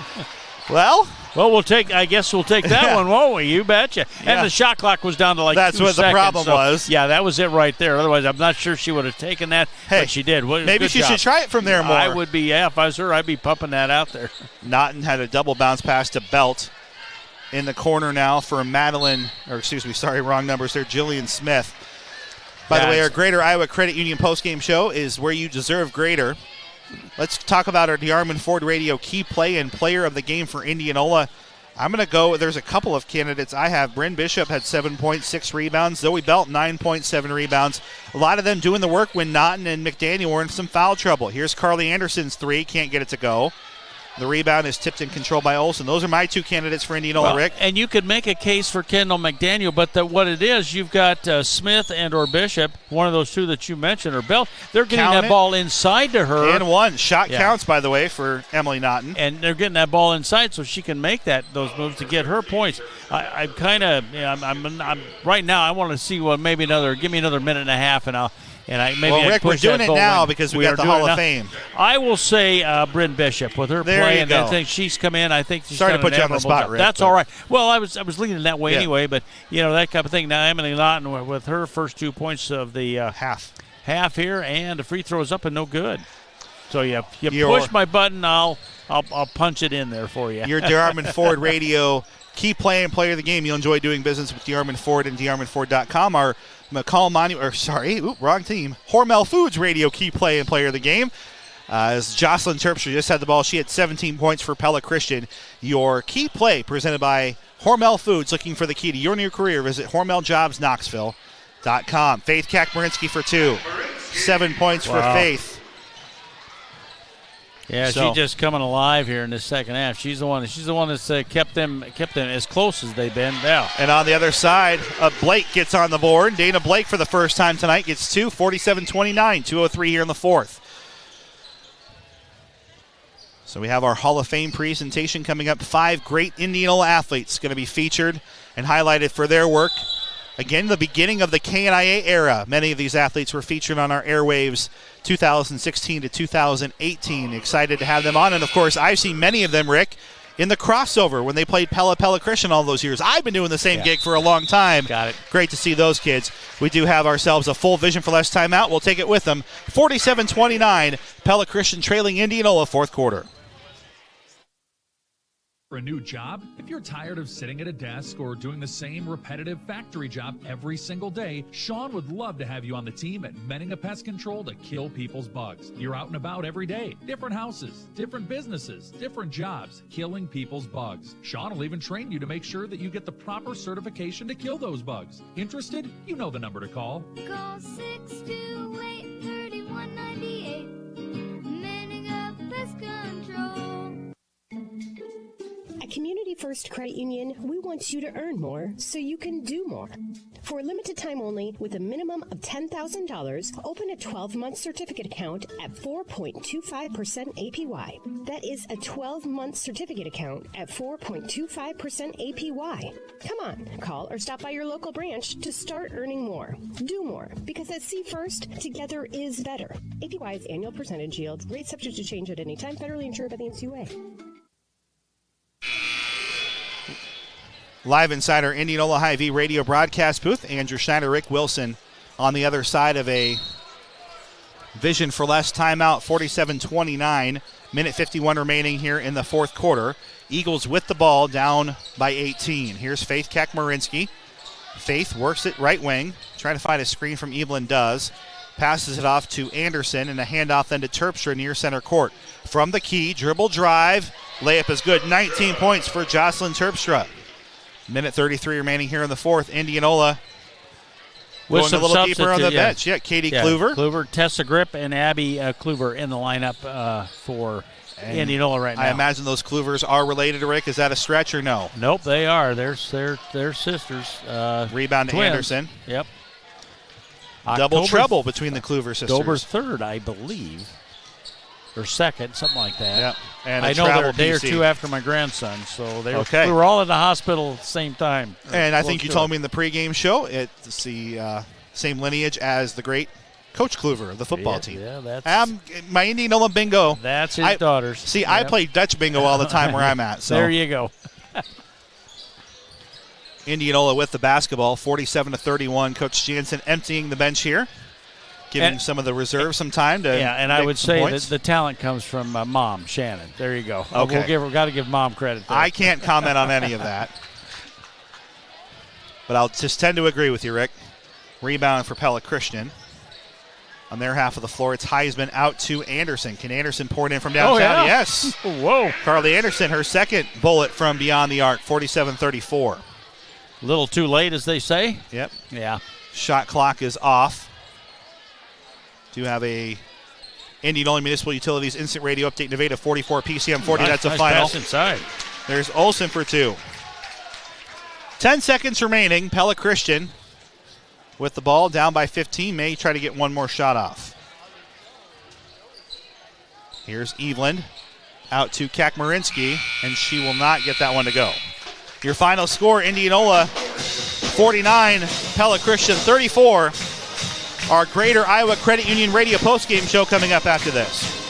Speaker 4: Well,
Speaker 12: I guess we'll take that one, won't we? You betcha. And the shot clock was down to 2 seconds.
Speaker 4: That's what the problem was.
Speaker 12: Yeah, that was it right there. Otherwise, I'm not sure she would have taken that, but she did.
Speaker 4: Maybe she should try it from there more.
Speaker 12: I would be, if I was her, I'd be pumping that out there.
Speaker 4: Naughton had a double bounce pass to Belt. In the corner now for wrong numbers there, Jillian Smith. By the way, our Greater Iowa Credit Union postgame show is where you deserve greater. Let's talk about our DeArmond Ford Radio key play and player of the game for Indianola. I'm going to go, there's a couple of candidates I have. Bryn Bishop had 7.6 rebounds. Zoe Belt, 9.7 rebounds. A lot of them doing the work when Naughton and McDaniel were in some foul trouble. Here's Carly Anderson's three. Can't get it to go. The rebound is tipped and controlled by Olsen. Those are my two candidates for Indianola, Rick.
Speaker 12: And you could make a case for Kendall McDaniel, but what it is, you've got Smith and or Bishop, one of those two that you mentioned, or Bell. They're getting that ball inside to her.
Speaker 4: And one. Shot counts, by the way, for Emily Naughton.
Speaker 12: And they're getting that ball inside so she can make those moves to get her points. I'm kind of, I'm right now, I want to see give me another minute and a half, and Rick,
Speaker 4: we're doing it now because we got the Hall of Fame.
Speaker 12: I will say Bryn Bishop with her play, and I think she's come in. I think she's
Speaker 4: sorry to put you on the spot,
Speaker 12: job.
Speaker 4: Rick.
Speaker 12: That's all right. Well, I was leaning that way anyway, but that kind of thing. Now Emily Naughton with her first 2 points of the half here, and the free throw is up and no good. So you push my button, I'll punch it in there for you.
Speaker 4: Your DeArmond Ford Radio key play and player of the game. You'll enjoy doing business with DeArmond Ford and DeArmondFord.com. Our wrong team. Hormel Foods Radio key play and player of the game. As Jocelyn Terpstra just had the ball, she had 17 points for Pella Christian. Your key play presented by Hormel Foods. Looking for the key to your new career, visit HormelJobsKnoxville.com. Faith Kakmarinsky for 2. 7 points for Faith.
Speaker 12: Yeah, she's just coming alive here in the second half. She's the one that's kept them as close as they've been. Yeah.
Speaker 4: And on the other side, Blake gets on the board. Dana Blake for the first time tonight gets 2, 47-29, 2:03 here in the fourth. So we have our Hall of Fame presentation coming up. 5 great Indianola athletes going to be featured and highlighted for their work. Again, the beginning of the KNIA era. Many of these athletes were featured on our airwaves 2016 to 2018. Excited to have them on. And, of course, I've seen many of them, Rick, in the crossover when they played Pella Christian all those years. I've been doing the same gig for a long time.
Speaker 12: Got it.
Speaker 4: Great to see those kids. We do have ourselves a full Vision for Less timeout. We'll take it with them. 47-29, Pella Christian trailing Indianola fourth quarter.
Speaker 5: For a new job? If you're tired of sitting at a desk or doing the same repetitive factory job every single day, Sean would love to have you on the team at Menninga Pest Control to kill people's bugs. You're out and about every day. Different houses, different businesses, different jobs, killing people's bugs. Sean will even train you to make sure that you get the proper certification to kill those bugs. Interested? You know the number to call.
Speaker 7: Call 628-3198. Menninga Pest Control.
Speaker 8: At Community First Credit Union, we want you to earn more so you can do more. For a limited time only, with a minimum of $10,000, open a 12-month certificate account at 4.25% APY. That is a 12-month certificate account at 4.25% APY. Come on, call or stop by your local branch to start earning more. Do more, because at C First, together is better. APY is annual percentage yield. Rate subject to change at any time. Federally insured by the NCUA.
Speaker 4: Live inside our Indianola Hy-Vee radio broadcast booth, Andrew Schneider, Rick Wilson on the other side of a Vision for Less timeout, 47-29, minute 51 remaining here in the fourth quarter. Eagles with the ball, down by 18. Here's Faith Kakmarinsky. Faith works it right wing, trying to find a screen from Evelyn does. Passes it off to Anderson, and a handoff then to Terpstra near center court. From the key, dribble drive, layup is good. 19 points for Jocelyn Terpstra. Minute 33 remaining here in the fourth. Indianola going a little deeper on the bench. Yeah, Katie Kluver.
Speaker 12: Kluver, Tessa Grip, and Abby Kluver in the lineup for Indianola right now.
Speaker 4: I imagine those Kluvers are related to Rick. Is that a stretch or no?
Speaker 12: Nope, they are. They're sisters.
Speaker 4: Rebound to
Speaker 12: twins.
Speaker 4: Anderson.
Speaker 12: Yep.
Speaker 4: Double trouble between the Kluver sisters.
Speaker 12: October's 3rd, I believe. Or 2nd, something like that.
Speaker 4: Yep. And
Speaker 12: I know they're a day or two after my grandson, so we were all in the hospital at the same time.
Speaker 4: And I think you told me in the pregame show it's the same lineage as the great Coach Kluver of the football team.
Speaker 12: Yeah, that's
Speaker 4: my Indianola bingo.
Speaker 12: That's his daughters.
Speaker 4: See, yep. I play Dutch bingo all the time where I'm at. So
Speaker 12: there you go.
Speaker 4: Indianola with the basketball, 47-31. Coach Jansen emptying the bench here, giving some of the reserves some time to.
Speaker 12: Yeah, and I would say that the talent comes from Mom Shannon. There you go.
Speaker 4: Okay,
Speaker 12: we've got to give Mom credit there.
Speaker 4: I can't comment on any of that, but I'll just tend to agree with you, Rick. Rebound for Pella Christian. On their half of the floor, it's Heisman out to Anderson. Can Anderson pour it in from downtown?
Speaker 12: Oh, yeah.
Speaker 4: Yes.
Speaker 12: Whoa.
Speaker 4: Carly Anderson, her second bullet from beyond the arc, 47-34.
Speaker 12: A little too late, as they say.
Speaker 4: Yep.
Speaker 12: Yeah.
Speaker 4: Shot clock is off. Do have a Indianola Municipal Utilities Instant Radio Update Nevada 44 PCM 40. That's a final.
Speaker 12: Pass inside.
Speaker 4: There's Olsen for two. 10 seconds remaining. Pella Christian with the ball, down by 15. May try to get one more shot off. Here's Eveland out to Kakmarinsky, and she will not get that one to go. Your final score, Indianola 49, Pella Christian 34. Our Greater Iowa Credit Union Radio postgame show coming up after this.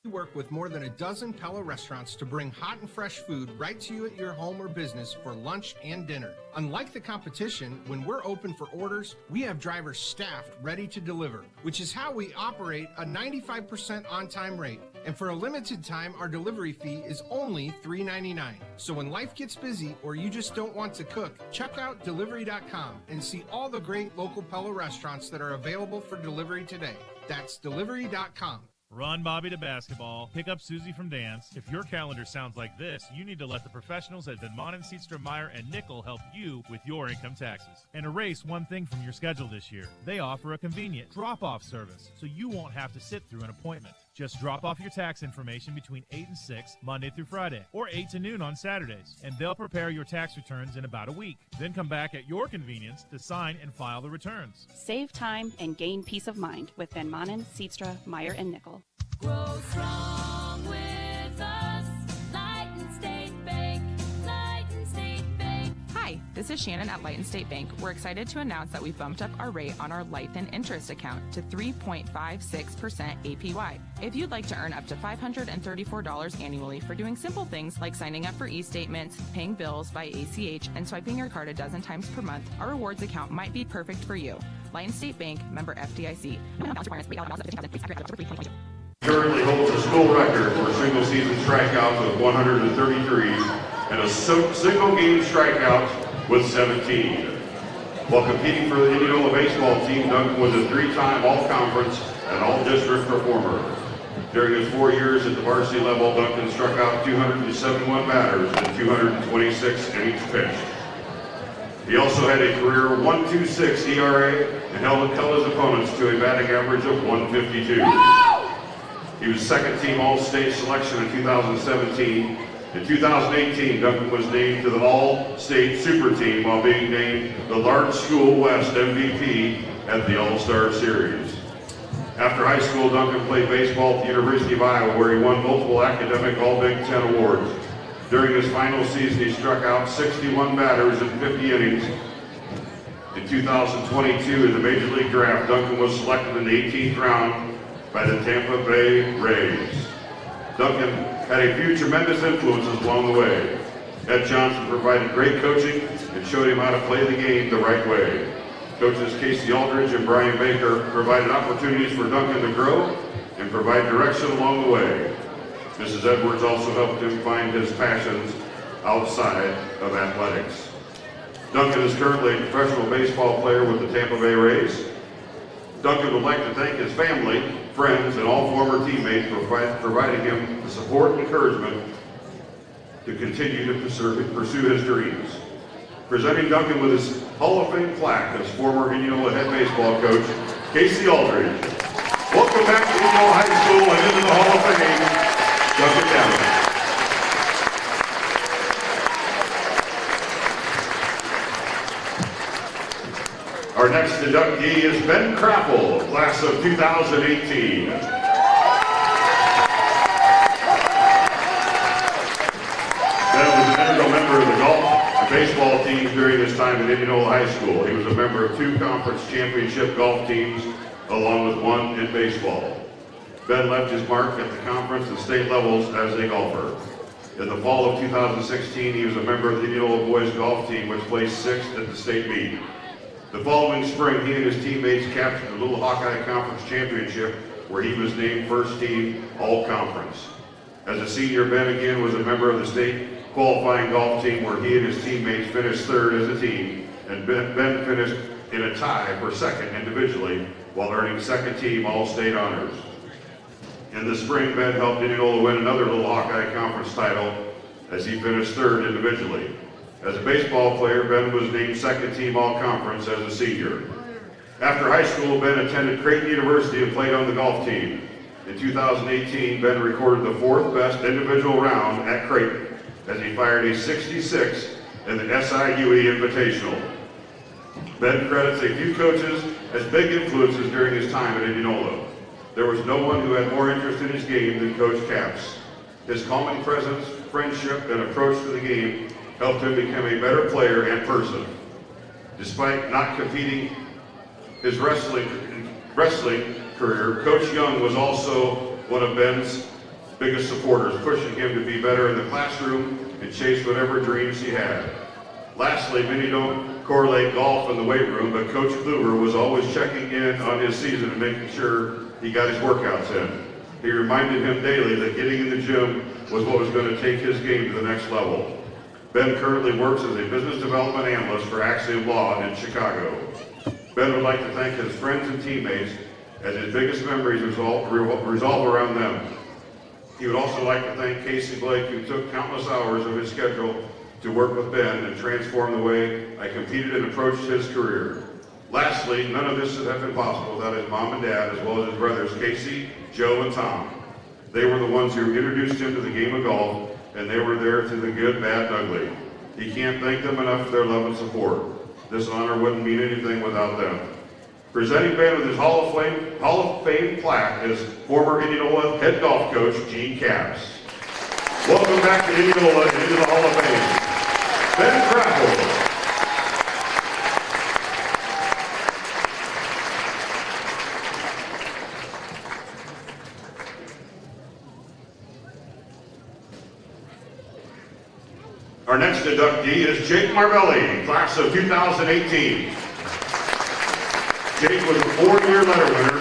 Speaker 9: We work with more than a dozen Pella restaurants to bring hot and fresh food right to you at your home or business for lunch and dinner. Unlike the competition, when we're open for orders, we have drivers staffed ready to deliver, which is how we operate a 95% on-time rate. And for a limited time, our delivery fee is only $3.99. So when life gets busy or you just don't want to cook, check out delivery.com and see all the great local Pella restaurants that are available for delivery today. That's delivery.com.
Speaker 10: Run Bobby to basketball, pick up Susie from dance. If your calendar sounds like this, you need to let the professionals at Van Manen, Seatstra, Meyer, and Nickel help you with your income taxes. And erase one thing from your schedule this year. They offer a convenient drop-off service, so you won't have to sit through an appointment. Just drop off your tax information between 8 and 6, Monday through Friday, or 8 to noon on Saturdays, and they'll prepare your tax returns in about a week. Then come back at your convenience to sign and file the returns.
Speaker 21: Save time and gain peace of mind with Van Manen, Seatstra, Meyer, and Nickel.
Speaker 7: Grow strong with us. Light and State Bank. Light and State Bank.
Speaker 24: Hi, this is Shannon at Light and State Bank. We're excited to announce that we bumped up our rate on our Life and Interest account to 3.56% APY. If you'd like to earn up to $534 annually for doing simple things like signing up for e-statements, paying bills by ACH, and swiping your card a dozen times per month, our rewards account might be perfect for you. Light and State Bank, member FDIC.
Speaker 25: Currently holds a school record for single-season strikeouts with 133 and a single-game strikeout with 17. While competing for the Indianola baseball team, Duncan was a three-time All-Conference and All-District performer. During his 4 years at the varsity level, Duncan struck out 271 batters and 226 innings pitched. He also had a career 1.26 ERA and held his opponents to a batting average of 152. He was second-team All-State selection in 2017. In 2018, Duncan was named to the All-State Super Team while being named the Large School West MVP at the All-Star Series. After high school, Duncan played baseball at the University of Iowa, where he won multiple academic All-Big Ten awards. During his final season, he struck out 61 batters in 50 innings. In 2022, in the Major League Draft, Duncan was selected in the 18th round by the Tampa Bay Rays. Duncan had a few tremendous influences along the way. Ed Johnson provided great coaching and showed him how to play the game the right way. Coaches Casey Aldridge and Brian Baker provided opportunities for Duncan to grow and provide direction along the way. Mrs. Edwards also helped him find his passions outside of athletics. Duncan is currently a professional baseball player with the Tampa Bay Rays. Duncan would like to thank his family, friends, and all former teammates for providing him the support and encouragement to continue to pursue his dreams. Presenting Duncan with his Hall of Fame plaque as former Indianola head baseball coach, Casey Aldridge. Welcome back to Indianola High School and into the Hall of Fame, Duncan Downing. Our next inductee is Ben Krappel, class of 2018. Ben was an integral member of the golf and baseball teams during his time at Indianola High School. He was a member of 2 conference championship golf teams, along with 1 in baseball. Ben left his mark at the conference and state levels as a golfer. In the fall of 2016, he was a member of the Indianola boys golf team, which placed 6th at the state meet. The following spring, he and his teammates captured the Little Hawkeye Conference Championship, where he was named first team All-Conference. As a senior, Ben again was a member of the state qualifying golf team, where he and his teammates finished 3rd as a team and Ben finished in a tie for second individually while earning second team All-State honors. In the spring, Ben helped Indianola win another Little Hawkeye Conference title as he finished third individually. As a baseball player, Ben was named second team All-Conference as a senior. After high school, Ben attended Creighton University and played on the golf team. In 2018, Ben recorded the fourth best individual round at Creighton as he fired a 66 in the SIUE Invitational. Ben credits a few coaches as big influences during his time at Indianola. There was no one who had more interest in his game than Coach Capps. His calming presence, friendship, and approach to the game helped him become a better player and person. Despite not competing his wrestling career, Coach Young was also one of Ben's biggest supporters, pushing him to be better in the classroom and chase whatever dreams he had. Lastly, many don't correlate golf and the weight room, but Coach Kluber was always checking in on his season and making sure he got his workouts in. He reminded him daily that getting in the gym was what was going to take his game to the next level. Ben currently works as a business development analyst for Axiom Law in Chicago. Ben would like to thank his friends and teammates as his biggest memories revolve around them. He would also like to thank Casey Blake, who took countless hours of his schedule to work with Ben and transform the way I competed and approached his career. Lastly, none of this would have been possible without his mom and dad, as well as his brothers Casey, Joe, and Tom. They were the ones who introduced him to the game of golf, and they were there through the good, bad, and ugly. He can't thank them enough for their love and support. This honor wouldn't mean anything without them. Presenting Ben with his Hall of Fame plaque is former Indianola head golf coach Gene Capps. Welcome back to Indianola and into the Hall of Fame, Ben Crackle. Our next inductee is Jake Marvelli, class of 2018. Jake was a four-year letter winner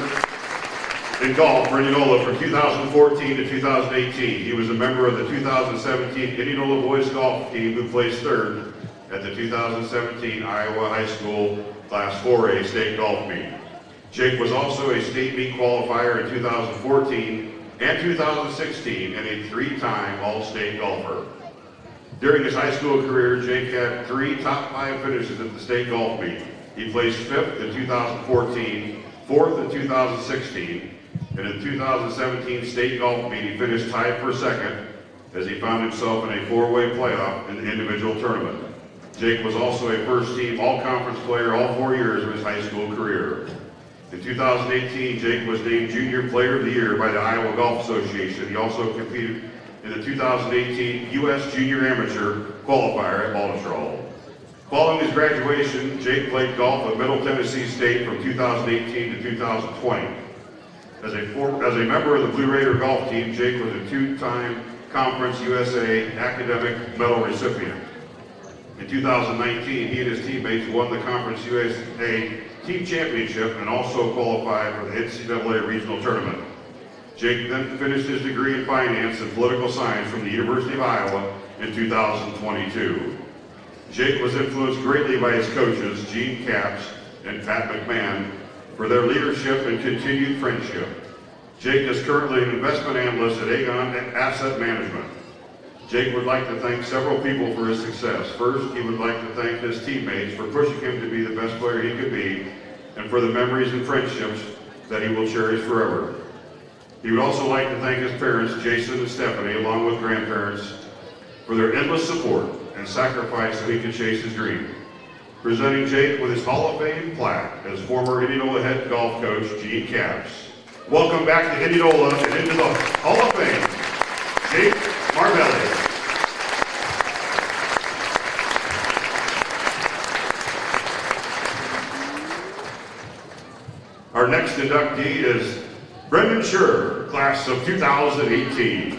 Speaker 25: in golf for Indianola from 2014 to 2018. He was a member of the 2017 Indianola boys golf team who placed third at the 2017 Iowa High School Class 4A state golf meet. Jake was also a state meet qualifier in 2014 and 2016 and a three-time All-State golfer. During his high school career, Jake had 3 top 5 finishes at the state golf meet. He placed 5th in 2014, 4th in 2016, and in the 2017 state golf meet, he finished tied for second as he found himself in a 4-way playoff in the individual tournament. Jake was also a first-team all-conference player all 4 years of his high school career. In 2018, Jake was named Junior Player of the Year by the Iowa Golf Association. He also competed in the 2018 U.S. Junior Amateur Qualifier at Baltusrol. Following his graduation, Jake played golf at Middle Tennessee State from 2018 to 2020. As a member of the Blue Raider golf team, Jake was a 2-time Conference USA academic medal recipient. In 2019, he and his teammates won the Conference USA Team Championship and also qualified for the NCAA Regional Tournament. Jake then finished his degree in finance and political science from the University of Iowa in 2022. Jake was influenced greatly by his coaches, Gene Capps and Pat McMahon, for their leadership and continued friendship. Jake is currently an investment analyst at Aegon Asset Management. Jake would like to thank several people for his success. First, he would like to thank his teammates for pushing him to be the best player he could be, and for the memories and friendships that he will cherish forever. He would also like to thank his parents, Jason and Stephanie, along with grandparents, for their endless support and sacrifice so he could chase his dream. Presenting Jake with his Hall of Fame plaque as former Indianola head golf coach Gene Capps. Welcome back to Indianola and into the Hall of Fame, Jake Marvelli. Our next inductee is Brendan Scher, class of 2018.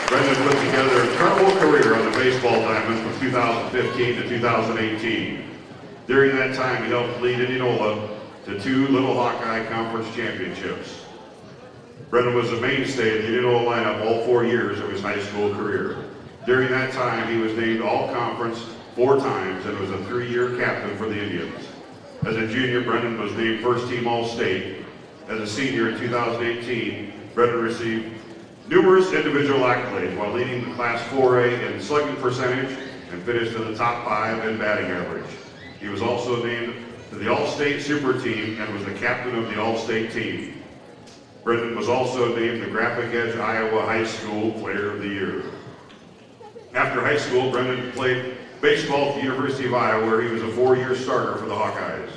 Speaker 25: Brendan put together an incredible career on the baseball diamond from 2015 to 2018. During that time, he helped lead Indianola to 2 Little Hawkeye Conference championships. Brendan was a mainstay of the Indianola lineup all 4 years of his high school career. During that time, he was named All-Conference 4 times and was a 3-year captain for the Indians. As a junior, Brendan was named first-team All-State. As a senior in 2018, Brendan received numerous individual accolades while leading the Class 4A in slugging percentage and finished in the top 5 in batting average. He was also named to the All-State Super Team and was the captain of the All-State team. Brendan was also named the Graphic Edge Iowa High School Player of the Year. After high school, Brendan played baseball at the University of Iowa, where he was a 4-year starter for the Hawkeyes.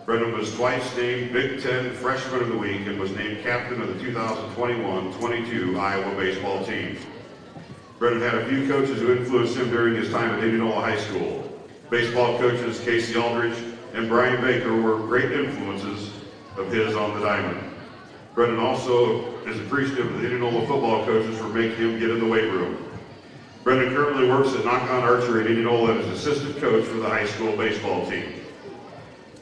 Speaker 25: Brendan was twice named Big Ten Freshman of the Week and was named captain of the 2021-22 Iowa baseball team. Brendan had a few coaches who influenced him during his time at Indianola High School. Baseball coaches Casey Aldridge and Brian Baker were great influences of his on the diamond. Brendan also is appreciative of the Indianola football coaches for making him get in the weight room. Brendan currently works at Knock-On Archery in Indianola and is assistant coach for the high school baseball team.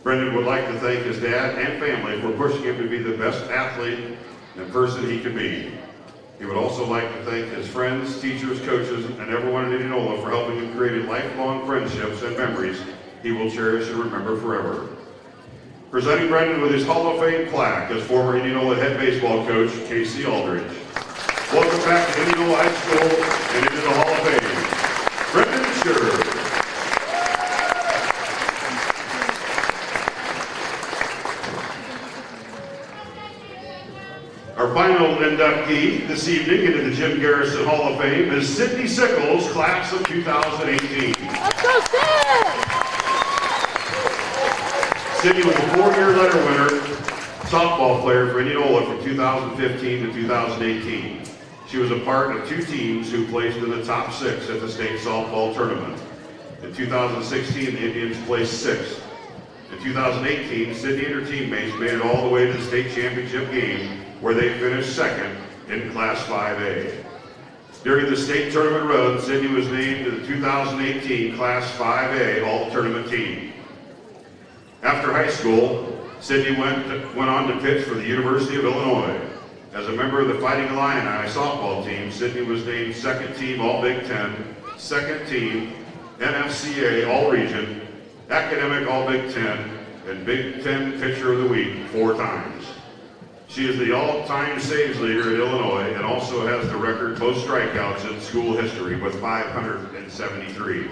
Speaker 25: Brendan would like to thank his dad and family for pushing him to be the best athlete and person he could be. He would also like to thank his friends, teachers, coaches, and everyone in Indianola for helping him create lifelong friendships and memories he will cherish and remember forever. Presenting Brendan with his Hall of Fame plaque is former Indianola head baseball coach Casey Aldridge. Welcome back to Indianola High School and into the Hall of Fame, Brendan Scherr. Our final inductee this evening into the Jim Garrison Hall of Fame is Sydney Sickles, class of 2018.
Speaker 7: Let's go, Sid!
Speaker 25: Sydney was a 4-year letter winner, softball player for Indianola from 2015 to 2018. She was a part of 2 teams who placed in the top 6 at the state softball tournament. In 2016, the Indians placed 6th. In 2018, Sydney and her teammates made it all the way to the state championship game, where they finished 2nd in Class 5A. During the state tournament run, Sydney was named to the 2018 Class 5A All-Tournament team. After high school, Sydney went on to pitch for the University of Illinois. As a member of the Fighting Illini softball team, Sydney was named 2nd team All-Big Ten, 2nd team NFCA All-Region, Academic All-Big Ten, and Big Ten Pitcher of the Week 4 times. She is the all-time saves leader at Illinois and also has the record most strikeouts in school history with 573.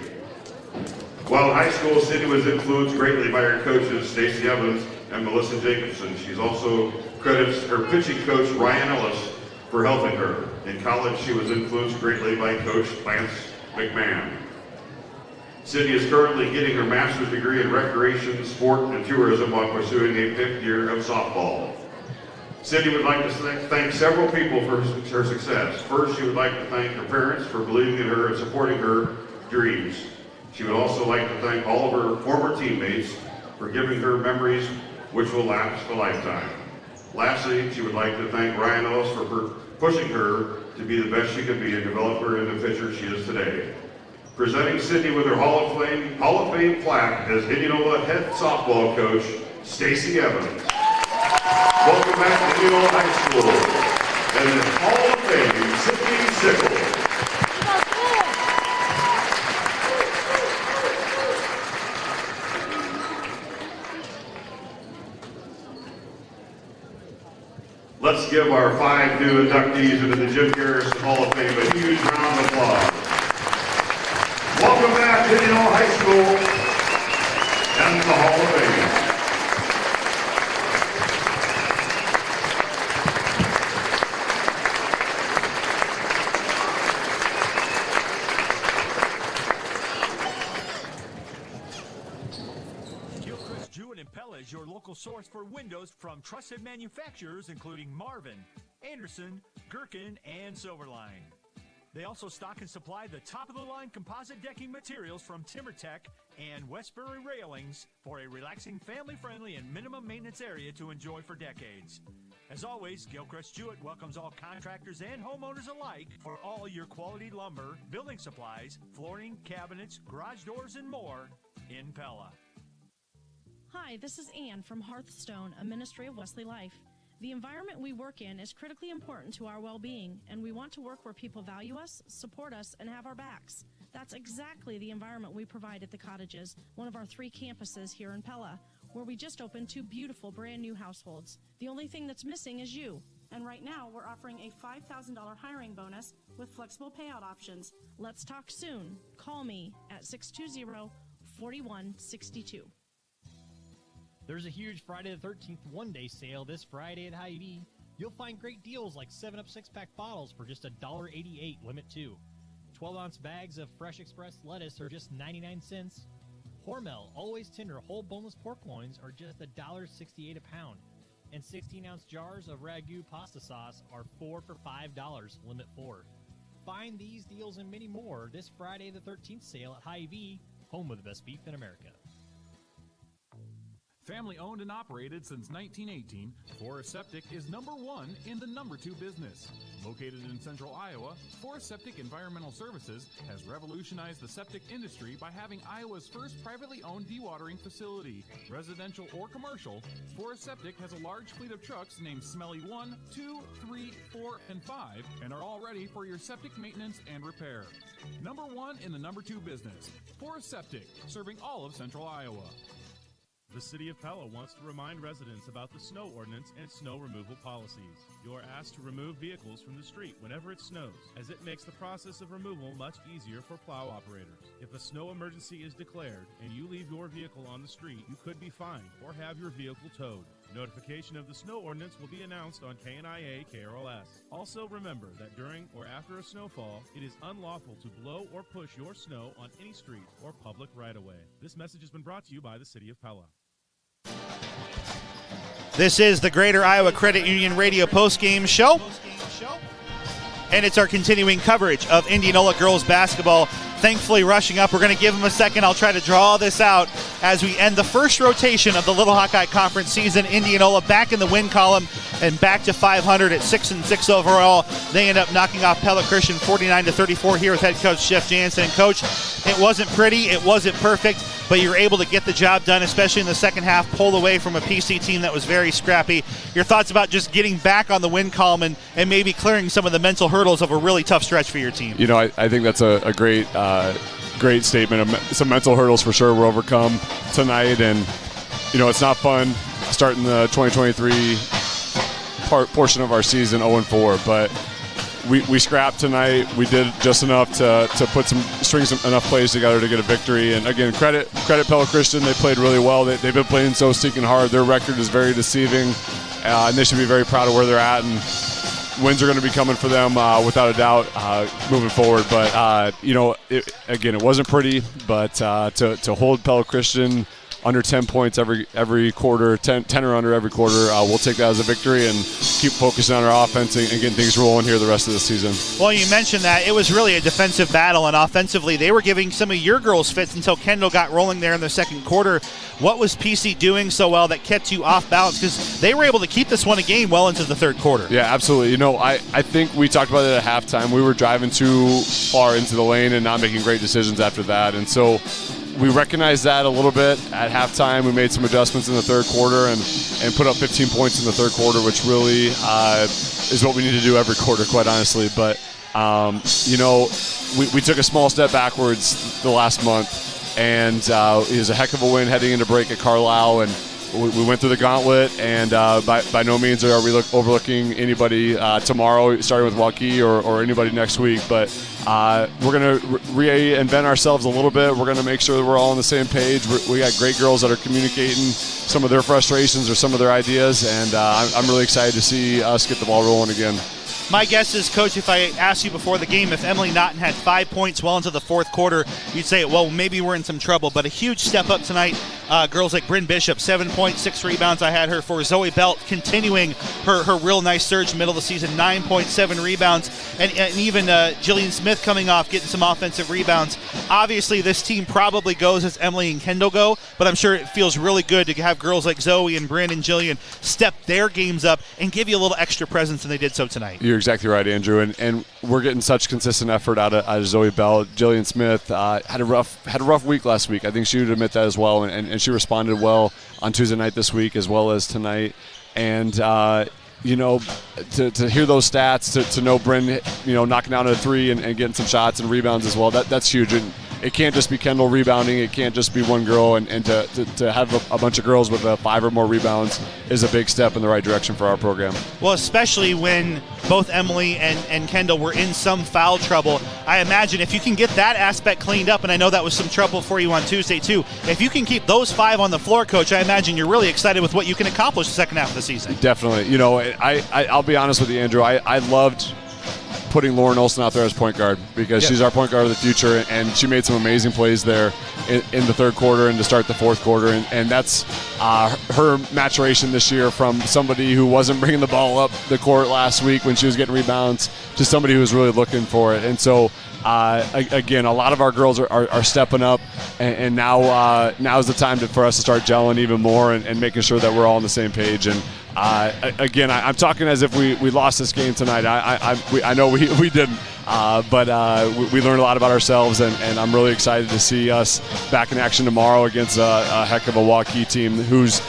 Speaker 25: While in high school, Sydney was influenced greatly by her coaches, Stacey Evans and Melissa Jacobson. She's also credits her pitching coach, Ryan Ellis, for helping her. In college, she was influenced greatly by Coach Lance McMahon. Sydney is currently getting her master's degree in recreation, sport, and tourism while pursuing a 5th year of softball. Sydney would like to thank several people for her success. First, she would like to thank her parents for believing in her and supporting her dreams. She would also like to thank all of her former teammates for giving her memories which will last a lifetime. Lastly, she would like to thank Ryan Ellis for pushing her to be the best she could be and develop her into the pitcher she is today. Presenting Sydney with her Hall of Fame plaque is Indianola head softball coach Stacey Evans. Welcome back to Indianola High School and in Hall of Fame, Sydney Sickles. Let's give our 5 new inductees into the Jim Garrison Hall of Fame a huge round of applause. Welcome back to Indianola High School and the Hall of Fame.
Speaker 3: Pella is your local source for windows from trusted manufacturers including Marvin, Anderson, Gherkin, and Silverline. They also stock and supply the top-of-the-line composite decking materials from TimberTech and Westbury Railings for a relaxing, family-friendly, and minimum maintenance area to enjoy for decades. As always, Gilchrist Jewett welcomes all contractors and homeowners alike for all your quality lumber, building supplies, flooring, cabinets, garage doors, and more in Pella.
Speaker 6: Hi, this is Ann from Hearthstone, a ministry of Wesley Life. The environment we work in is critically important to our well-being, and we want to work where people value us, support us, and have our backs. That's exactly the environment we provide at the Cottages, one of our 3 campuses here in Pella, where we just opened 2 beautiful brand new households. The only thing that's missing is you. And right now, we're offering a $5,000 hiring bonus with flexible payout options. Let's talk soon. Call me at 620-4162.
Speaker 11: There's a huge Friday the 13th one-day sale this Friday at Hy-Vee. You'll find great deals like 7-Up 6-pack bottles for just $1.88, limit 2. 12-ounce bags of Fresh Express lettuce are just 99 cents. Hormel Always Tender whole boneless pork loins are just $1.68 a pound. And 16-ounce jars of Ragu pasta sauce are 4 for $5, limit 4. Find these deals and many more this Friday the 13th sale at Hy-Vee, home of the best beef in America.
Speaker 13: Family owned and operated since 1918, Forest Septic is #1 in the #2 business. Located in central Iowa, Forest Septic Environmental Services has revolutionized the septic industry by having Iowa's first privately owned dewatering facility. Residential or commercial, Forest Septic has a large fleet of trucks named Smelly 1, 2, 3, 4, and 5 and are all ready for your septic maintenance and repair. #1 in the #2 business, Forest Septic, serving all of central Iowa.
Speaker 10: The City of Pella wants to remind residents about the snow ordinance and snow removal policies. You are asked to remove vehicles from the street whenever it snows, as it makes the process of removal much easier for plow operators. If a snow emergency is declared and you leave your vehicle on the street, you could be fined or have your vehicle towed. Notification of the snow ordinance will be announced on KNIA KRLS. Also remember that during or after a snowfall, it is unlawful to blow or push your snow on any street or public right-of-way. This message has been brought to you by the City of Pella.
Speaker 4: This is the Greater Iowa Credit Union Radio postgame show, and it's our continuing coverage of Indianola girls basketball. Thankfully rushing up. We're going to give them a second. I'll try to draw this out as we end the first rotation of the Little Hawkeye Conference season. Indianola back in the win column and back to 500 at 6-6 overall. They end up knocking off Pella Christian 49-34 here with head coach Jeff Jansen. Coach, it wasn't pretty, it wasn't perfect, but you were able to get the job done, especially in the second half, pulled away from a PC team that was very scrappy. Your thoughts about just getting back on the win column and maybe clearing some of the mental hurdles of a really tough stretch for your team?
Speaker 14: You know, I think that's a great great statement. Some mental hurdles for sure were overcome tonight, and you know, it's not fun starting the 2023 portion of our season 0-4, but we scrapped tonight. We did just enough to put enough plays together to get a victory. And again, credit Pella Christian. They played really well. They've been playing so stinking hard. Their record is very deceiving, and they should be very proud of where they're at. And wins are going to be coming for them without a doubt moving forward. But you know, it wasn't pretty. But to hold Pella Christian under 10 points every quarter, 10 or under every quarter, we'll take that as a victory and keep focusing on our offense and getting things rolling here the rest of the season.
Speaker 4: Well, you mentioned that. It was really a defensive battle, and offensively they were giving some of your girls fits until Kendall got rolling there in the second quarter. What was PC doing so well that kept you off balance? Because they were able to keep this one a game well into the third quarter.
Speaker 14: Yeah, absolutely. You know, I think we talked about it at halftime. We were driving too far into the lane and not making great decisions after that, and so we recognized that a little bit at halftime. We made some adjustments in the third quarter and put up 15 points in the third quarter, which really is what we need to do every quarter, quite honestly. But, you know, we took a small step backwards the last month, and it was a heck of a win heading into break at Carlisle, and we went through the gauntlet, and by no means are we overlooking anybody tomorrow, starting with Waukee or anybody next week. But we're going to reinvent ourselves a little bit. We're going to make sure that we're all on the same page. We got great girls that are communicating some of their frustrations or some of their ideas, and I'm really excited to see us get the ball rolling again.
Speaker 4: My guess is, Coach, if I asked you before the game, if Emily Naughton had 5 points well into the fourth quarter, you'd say, well, maybe we're in some trouble. But a huge step up tonight. Girls like Bryn Bishop, 7 points, 6 rebounds I had her for. Zoe Belt continuing her real nice surge middle of the season, 9.7 rebounds. And even Jillian Smith coming off, getting some offensive rebounds. Obviously, this team probably goes as Emily and Kendall go, but I'm sure it feels really good to have girls like Zoe and Bryn and Jillian step their games up and give you a little extra presence than they did so tonight.
Speaker 14: You're exactly right, Andrew, and we're getting such consistent effort out of Zoe Bell. Jillian Smith had a rough week last week. I think she would admit that as well, and she responded well on Tuesday night this week as well as tonight. And to hear those stats, to know Bryn, knocking down a three and getting some shots and rebounds as well, that's huge. And it can't just be Kendall rebounding. It can't just be one girl. And to have a bunch of girls with 5 or more rebounds is a big step in the right direction for our program.
Speaker 4: Well, especially when both Emily and Kendall were in some foul trouble. I imagine if you can get that aspect cleaned up, and I know that was some trouble for you on Tuesday too, if you can keep those 5 on the floor, Coach, I imagine you're really excited with what you can accomplish the second half of the season.
Speaker 14: Definitely. I'll be honest with you, Andrew. I loved putting Lauren Olson out there as point guard because she's our point guard of the future, and she made some amazing plays there in the third quarter and to start the fourth quarter, and that's her maturation this year from somebody who wasn't bringing the ball up the court last week when she was getting rebounds to somebody who was really looking for it. And so again, a lot of our girls are stepping up, and now's the time for us to start gelling even more and making sure that we're all on the same page. And again, I'm talking as if we lost this game tonight. I know we didn't, but we learned a lot about ourselves, and I'm really excited to see us back in action tomorrow against a heck of a Waukee team who's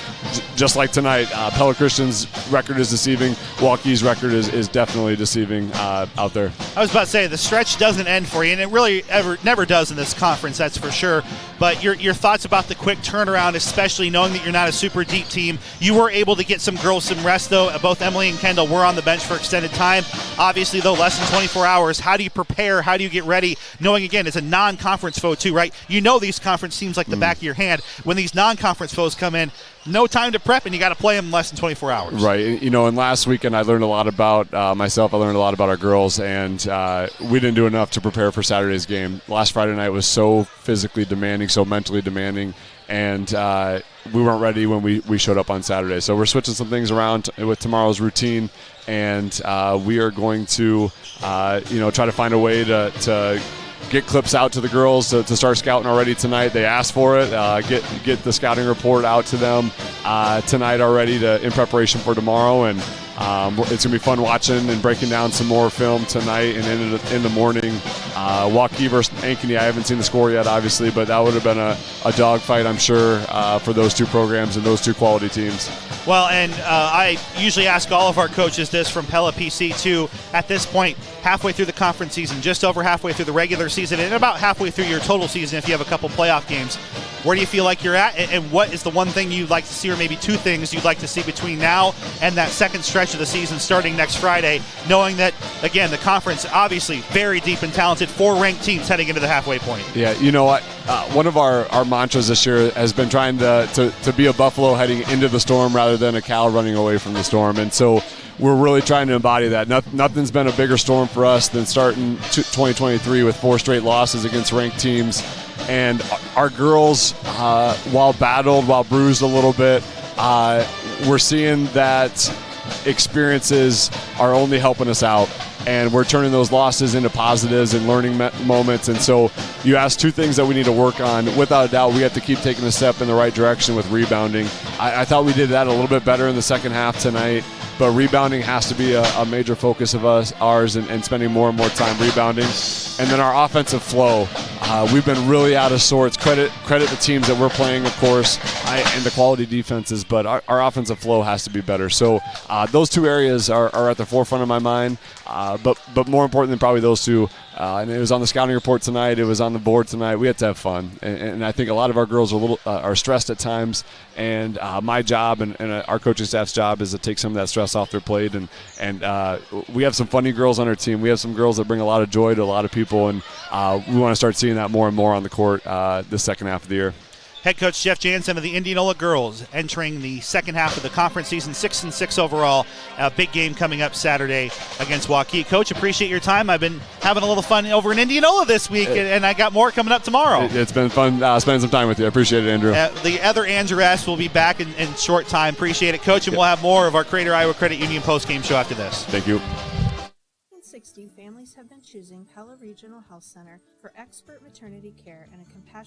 Speaker 14: just like tonight. Pella Christian's record is deceiving. Waukee's record is definitely deceiving out there.
Speaker 4: I was about to say, the stretch doesn't end for you, and it really never does in this conference, that's for sure. But your thoughts about the quick turnaround, especially knowing that you're not a super deep team. You were able to get some girls some rest, though. Both Emily and Kendall were on the bench for extended time. Obviously, though, less than 24 hours. How do you prepare? How do you get ready? Knowing, again, it's a non-conference foe, too, right? You know these conference teams like the back of your hand. When these non-conference foes come in, no time to prep, and you got to play them in less than 24 hours.
Speaker 14: Right. And last weekend I learned a lot about myself. I learned a lot about our girls, and we didn't do enough to prepare for Saturday's game. Last Friday night was so physically demanding, so mentally demanding, and we weren't ready when we showed up on Saturday. So we're switching some things around with tomorrow's routine, and we are going to try to find a way to get clips out to the girls to start scouting already tonight. They asked for it. Get the scouting report out to them tonight already in preparation for tomorrow. And it's going to be fun watching and breaking down some more film tonight and in the morning. Waukee versus Ankeny, I haven't seen the score yet, obviously, but that would have been a dogfight, I'm sure, for those two programs and those two quality teams.
Speaker 4: Well, and I usually ask all of our coaches this from Pella PC too. At this point, halfway through the conference season, just over halfway through the regular season, and about halfway through your total season if you have a couple playoff games, where do you feel like you're at, and what is the one thing you'd like to see, or maybe two things you'd like to see between now and that second stretch of the season starting next Friday, knowing that, again, the conference obviously very deep and talented, 4 ranked teams heading into the halfway point?
Speaker 14: Yeah, you know what? One of our mantras this year has been trying to be a buffalo heading into the storm rather than a cow running away from the storm. And so we're really trying to embody that. Nothing's been a bigger storm for us than starting 2023 with 4 straight losses against ranked teams. And our girls, while battled, while bruised a little bit, we're seeing that experiences are only helping us out. And we're turning those losses into positives and learning moments. And so you asked 2 things that we need to work on. Without a doubt, we have to keep taking a step in the right direction with rebounding. I thought we did that a little bit better in the second half tonight. But rebounding has to be a major focus of ours, and spending more and more time rebounding. And then our offensive flow. We've been really out of sorts. Credit the teams that we're playing, of course, and the quality defenses, but our offensive flow has to be better. So those 2 areas are at the forefront of my mind. But more important than probably those 2, and it was on the scouting report tonight, it was on the board tonight, we had to have fun. And I think a lot of our girls are stressed at times, and my job and our coaching staff's job is to take some of that stress off their plate. And we have some funny girls on our team. We have some girls that bring a lot of joy to a lot of people, and we want to start seeing that more and more on the court this second half of the year.
Speaker 4: Head coach Jeff Jansen of the Indianola girls entering the second half of the conference season, 6-6 overall. A big game coming up Saturday against Waukee. Coach, appreciate your time. I've been having a little fun over in Indianola this week, and I got more coming up tomorrow.
Speaker 14: It's been fun spending some time with you. I appreciate it, Andrew.
Speaker 4: The other Andrew S. will be back in short time. Appreciate it, Coach, and we'll have more of our Crater Iowa Credit Union post-game show after this.
Speaker 14: Thank you.
Speaker 15: 60 families have been choosing Pella Regional Health Center for expert maternity care and a compassionate